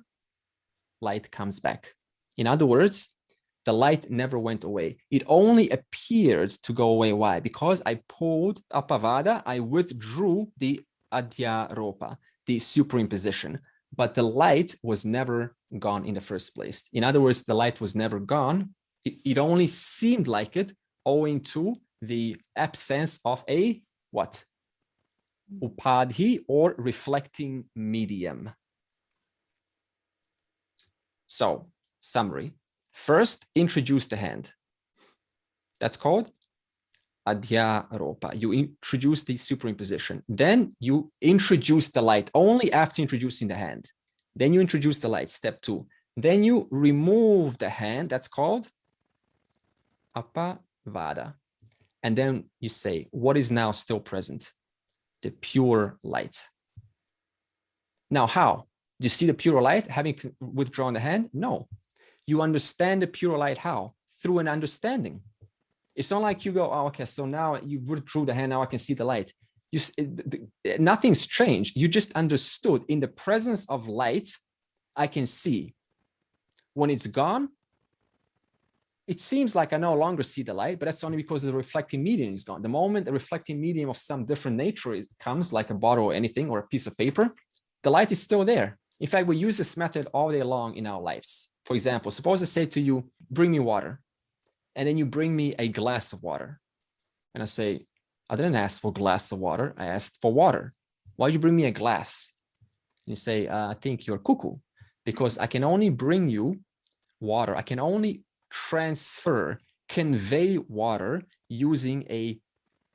light comes back. In other words, the light never went away. It only appeared to go away. Why? Because I pulled Upavada, I withdrew the Adhyaropa, the superimposition, but the light was never gone in the first place. In other words, the light was never gone. It only seemed like it owing to the absence of a what? Upadhi, or reflecting medium. So, summary. First, introduce the hand. That's called Adhyaropa. You introduce the superimposition. Then you introduce the light only after introducing the hand. Then you introduce the light, step 2. Then you remove the hand. That's called Apavada. And then you say, what is now still present? The pure light. Now, how? Do you see the pure light having withdrawn the hand? No. You understand the pure light how? Through an understanding. It's not like you go, oh, okay, so now you withdrew the hand, now I can see the light. Nothing's changed. You just understood in the presence of light, I can see. When it's gone, it seems like I no longer see the light, but that's only because the reflecting medium is gone. The moment the reflecting medium of some different nature comes, like a bottle or anything, or a piece of paper, the light is still there. In fact, we use this method all day long in our lives. For example, suppose I say to you, bring me water. And then you bring me a glass of water. And I say, I didn't ask for a glass of water. I asked for water. Why'd you bring me a glass? And you say, I think you're cuckoo, because I can only bring you water. I can only convey water using a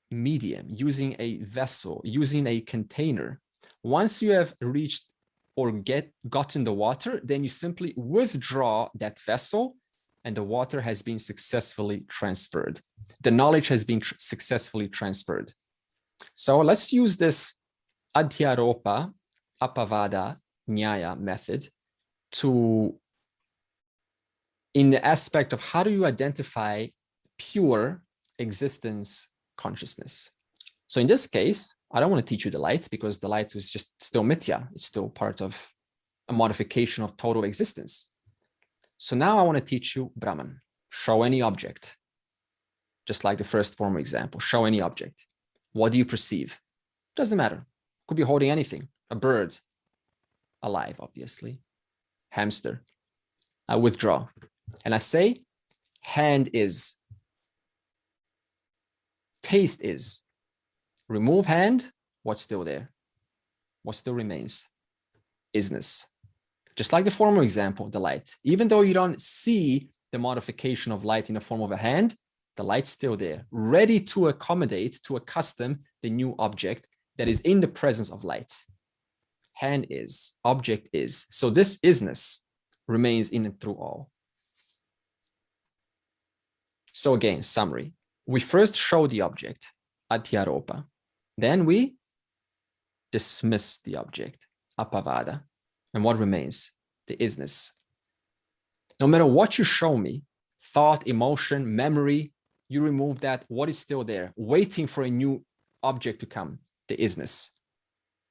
medium, using a vessel, using a container. Once you have reached or gotten the water, then you simply withdraw that vessel and the water has been successfully transferred. The knowledge has been successfully transferred. So let's use this Adhyaropa, Apavada, Nyaya method in the aspect of how do you identify pure existence consciousness. So in this case, I don't want to teach you the light because the light is just still mithya. It's still part of a modification of total existence. So now I want to teach you Brahman. Show any object. Just like the first former example, show any object. What do you perceive? Doesn't matter. Could be holding anything. A bird, alive, obviously. Hamster. I withdraw. And I say, hand is. Taste is. Remove hand, what's still there? What still remains? Isness. Just like the former example, the light. Even though you don't see the modification of light in the form of a hand, the light's still there, ready to accommodate, to accustom the new object that is in the presence of light. Hand is, object is. So this isness remains in and through all. So again, summary. We first show the object, Adhyaropa. Then we dismiss the object, Apavada. And what remains? The isness. No matter what you show me, thought, emotion, memory, you remove that. What is still there? Waiting for a new object to come, the isness.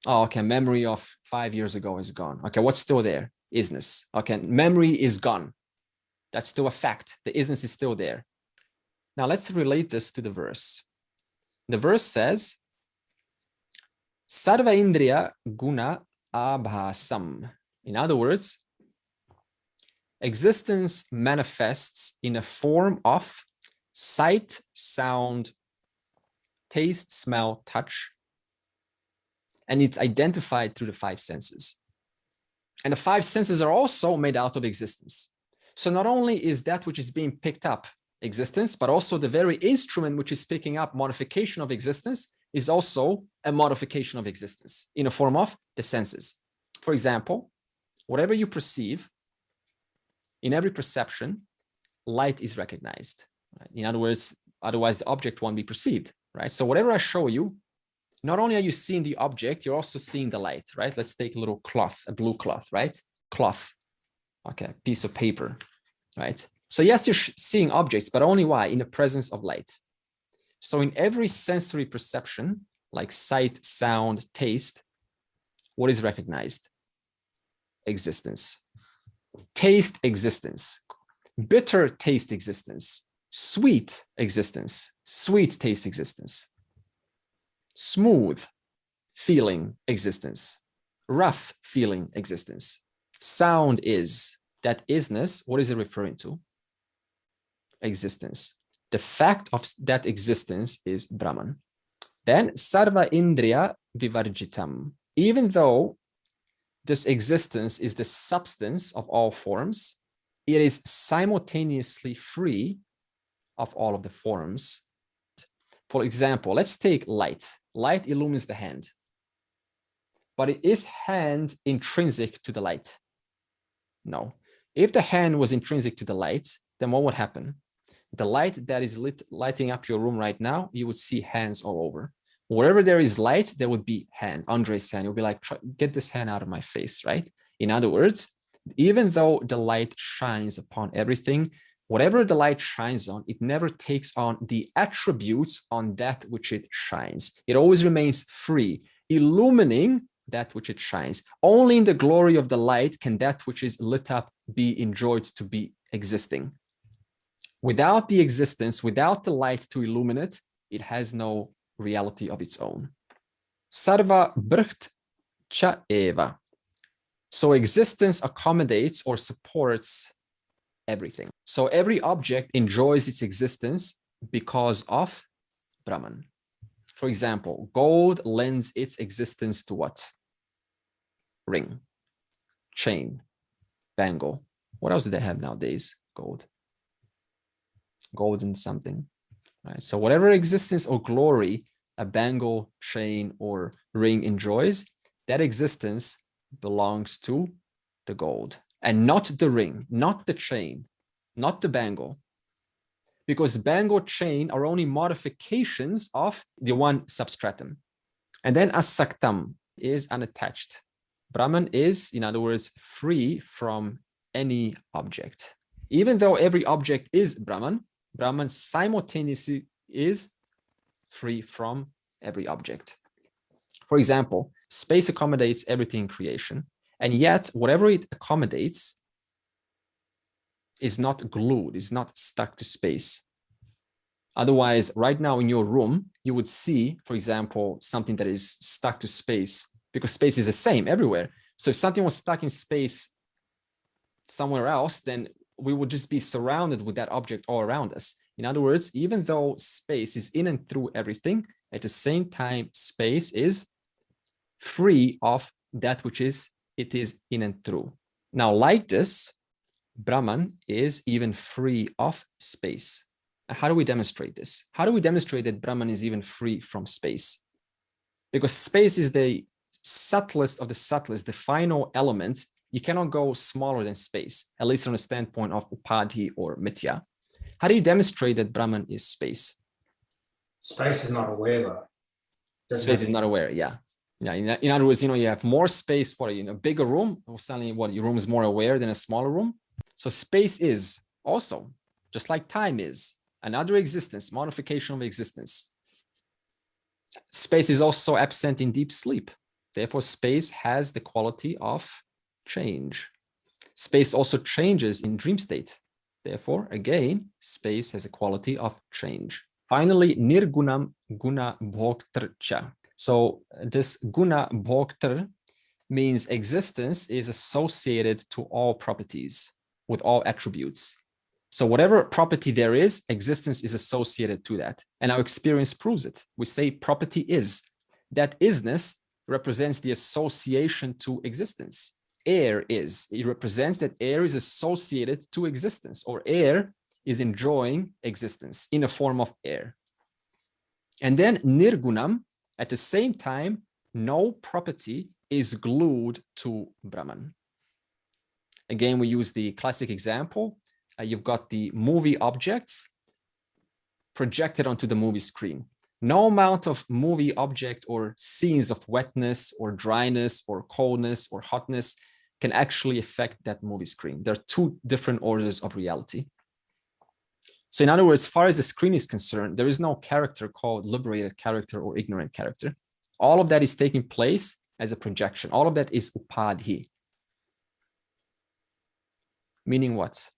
Oh, okay, memory of 5 years ago is gone. Okay, what's still there? Isness. Okay, memory is gone. That's still a fact. The isness is still there. Now let's relate this to the verse. The verse says, Sarva Indriya Guna Abhasam. In other words, existence manifests in a form of sight, sound, taste, smell, touch, and it's identified through the five senses. And the five senses are also made out of existence. So not only is that which is being picked up existence, but also the very instrument which is picking up modification of existence is also a modification of existence in the form of the senses. For example, whatever you perceive, in every perception, light is recognized. Right? In other words, otherwise the object won't be perceived, right? So whatever I show you, not only are you seeing the object, you're also seeing the light, right? Let's take a little cloth, a blue cloth, right? Cloth, okay, piece of paper, right? So yes, you're seeing objects, but only why? In the presence of light. So in every sensory perception, like sight, sound, taste, what is recognized? Existence. Taste, existence. Bitter taste, existence. Sweet existence. Sweet taste, existence. Smooth feeling, existence. Rough feeling, existence. Sound is, that isness, what is it referring to? Existence. The fact of that existence is Brahman. Then Sarva Indriya Vivarjitam. Even though this existence is the substance of all forms, it is simultaneously free of all of the forms. For example, let's take light. Light illumines the hand. But is hand intrinsic to the light? No. If the hand was intrinsic to the light, then what would happen? The light that is lighting up your room right now, you would see hands all over. Wherever there is light, there would be hand. Andre's hand. You'll be like, get this hand out of my face, right? In other words, even though the light shines upon everything, whatever the light shines on, it never takes on the attributes on that which it shines. It always remains free, illumining that which it shines. Only in the glory of the light can that which is lit up be enjoyed to be existing. Without the existence, without the light to illuminate, it has no reality of its own. Sarva Brht Cha Eva. So existence accommodates or supports everything. So every object enjoys its existence because of Brahman. For example, gold lends its existence to what? Ring, chain, bangle. What else do they have nowadays? Gold. Golden something, right? So whatever existence or glory a bangle, chain, or ring enjoys, that existence belongs to the gold and not the ring, not the chain, not the bangle. Because bangle, chain are only modifications of the one substratum. And then asaktam is unattached. Brahman is, in other words, free from any object. Even though every object is Brahman, Brahman simultaneously is free from every object. For example, space accommodates everything in creation, and yet whatever it accommodates is not glued, is not stuck to space. Otherwise, right now in your room, you would see, for example, something that is stuck to space because space is the same everywhere. So if something was stuck in space somewhere else, then we would just be surrounded with that object all around us. In other words, even though space is in and through everything, at the same time, space is free of that which it is in and through. Now, like this, Brahman is even free of space. How do we demonstrate this? How do we demonstrate that Brahman is even free from space? Because space is the subtlest of the subtlest, the final element. You cannot go smaller than space, at least from the standpoint of Upadhi or Mithya. How do you demonstrate that Brahman is space? Space is not aware, though. Space is not aware, yeah. Yeah, in other words, you have more space for a bigger room, or suddenly your room is more aware than a smaller room. So space is also, just like time is, another existence, modification of existence. Space is also absent in deep sleep. Therefore, space has the quality of change. Space also changes in dream state. Therefore, again, space has a quality of change. Finally, nirgunam guna bhoktarcha. So this guna bhoktar means existence is associated to all properties, with all attributes. So whatever property there is, existence is associated to that. And our experience proves it. We say property is. That isness represents the association to existence. Air is. It represents that air is associated to existence, or air is enjoying existence in a form of air. And then nirgunam, at the same time, no property is glued to Brahman. Again, we use the classic example. You've got the movie objects projected onto the movie screen. No amount of movie object or scenes of wetness or dryness or coldness or hotness can actually affect that movie screen. There are two different orders of reality. So in other words, as far as the screen is concerned, there is no character called liberated character or ignorant character. All of that is taking place as a projection. All of that is upadhi. Meaning what?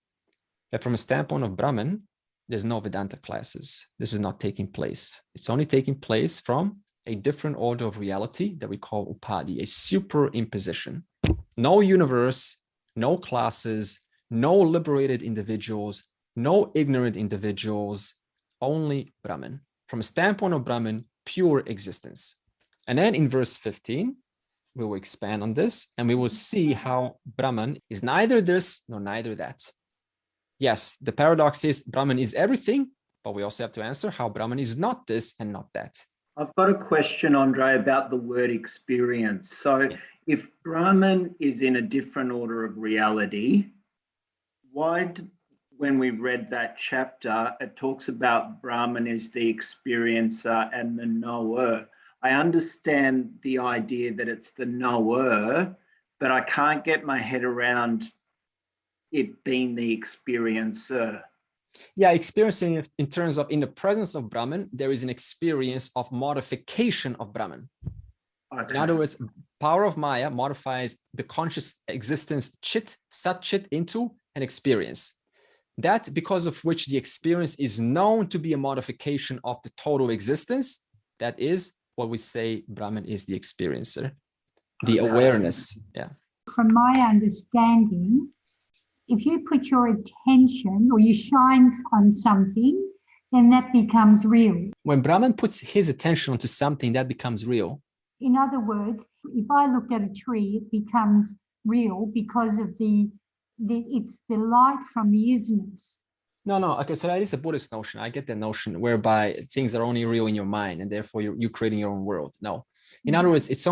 That from a standpoint of Brahman, there's no Vedanta classes. This is not taking place. It's only taking place from a different order of reality that we call upadhi, a superimposition. No universe, no classes, no liberated individuals, no ignorant individuals, only Brahman. From a standpoint of Brahman, pure existence. And then in verse 15, we will expand on this and we will see how Brahman is neither this nor neither that. Yes, the paradox is Brahman is everything, but we also have to answer how Brahman is not this and not that. I've got a question, Andre, about the word experience. So if Brahman is in a different order of reality, why did, when we read that chapter, it talks about Brahman is the experiencer and the knower? I understand the idea that it's the knower, but I can't get my head around it being the experiencer. Yeah, experiencing in terms of in the presence of Brahman, there is an experience of modification of Brahman. Okay. In other words, power of Maya modifies the conscious existence chit, sat chit into an experience. That because of which the experience is known to be a modification of the total existence, that is what we say Brahman is the experiencer, the awareness. Yeah. From my understanding, if you put your attention or you shine on something, then that becomes real. When Brahman puts his attention onto something, that becomes real. In other words, if I look at a tree, it becomes real because of it's the light from the isness. No. Okay, so that is a Buddhist notion. I get that notion whereby things are only real in your mind and therefore you're creating your own world. No. In other words, it's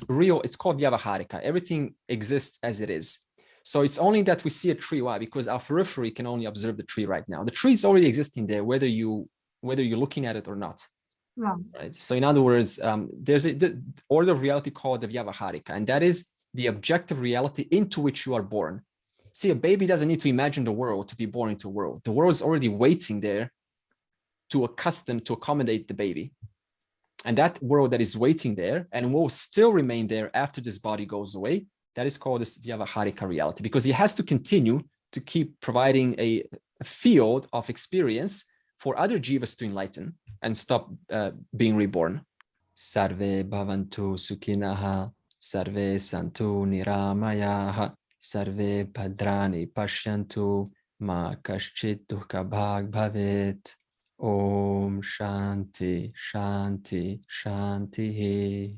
real. It's called vyavaharika. Everything exists as it is. So it's only that we see a tree. Why? Because our periphery can only observe the tree right now. The tree is already existing there, whether you're looking at it or not. Right. So in other words, there's the order of reality called the vyavaharika, and that is the objective reality into which you are born. See, a baby doesn't need to imagine the world to be born into a world. The world is already waiting there to accommodate the baby. And that world that is waiting there and will still remain there after this body goes away, that is called this vyavaharika reality, because he has to continue to keep providing a field of experience for other jivas to enlighten and stop being reborn. Sarve bhavantu sukhinaha, sarve santu niramayaha, sarve bhadrani pashyantu, ma kaschit dukkha bhag bhavet. Om Shanti, Shanti, Shanti.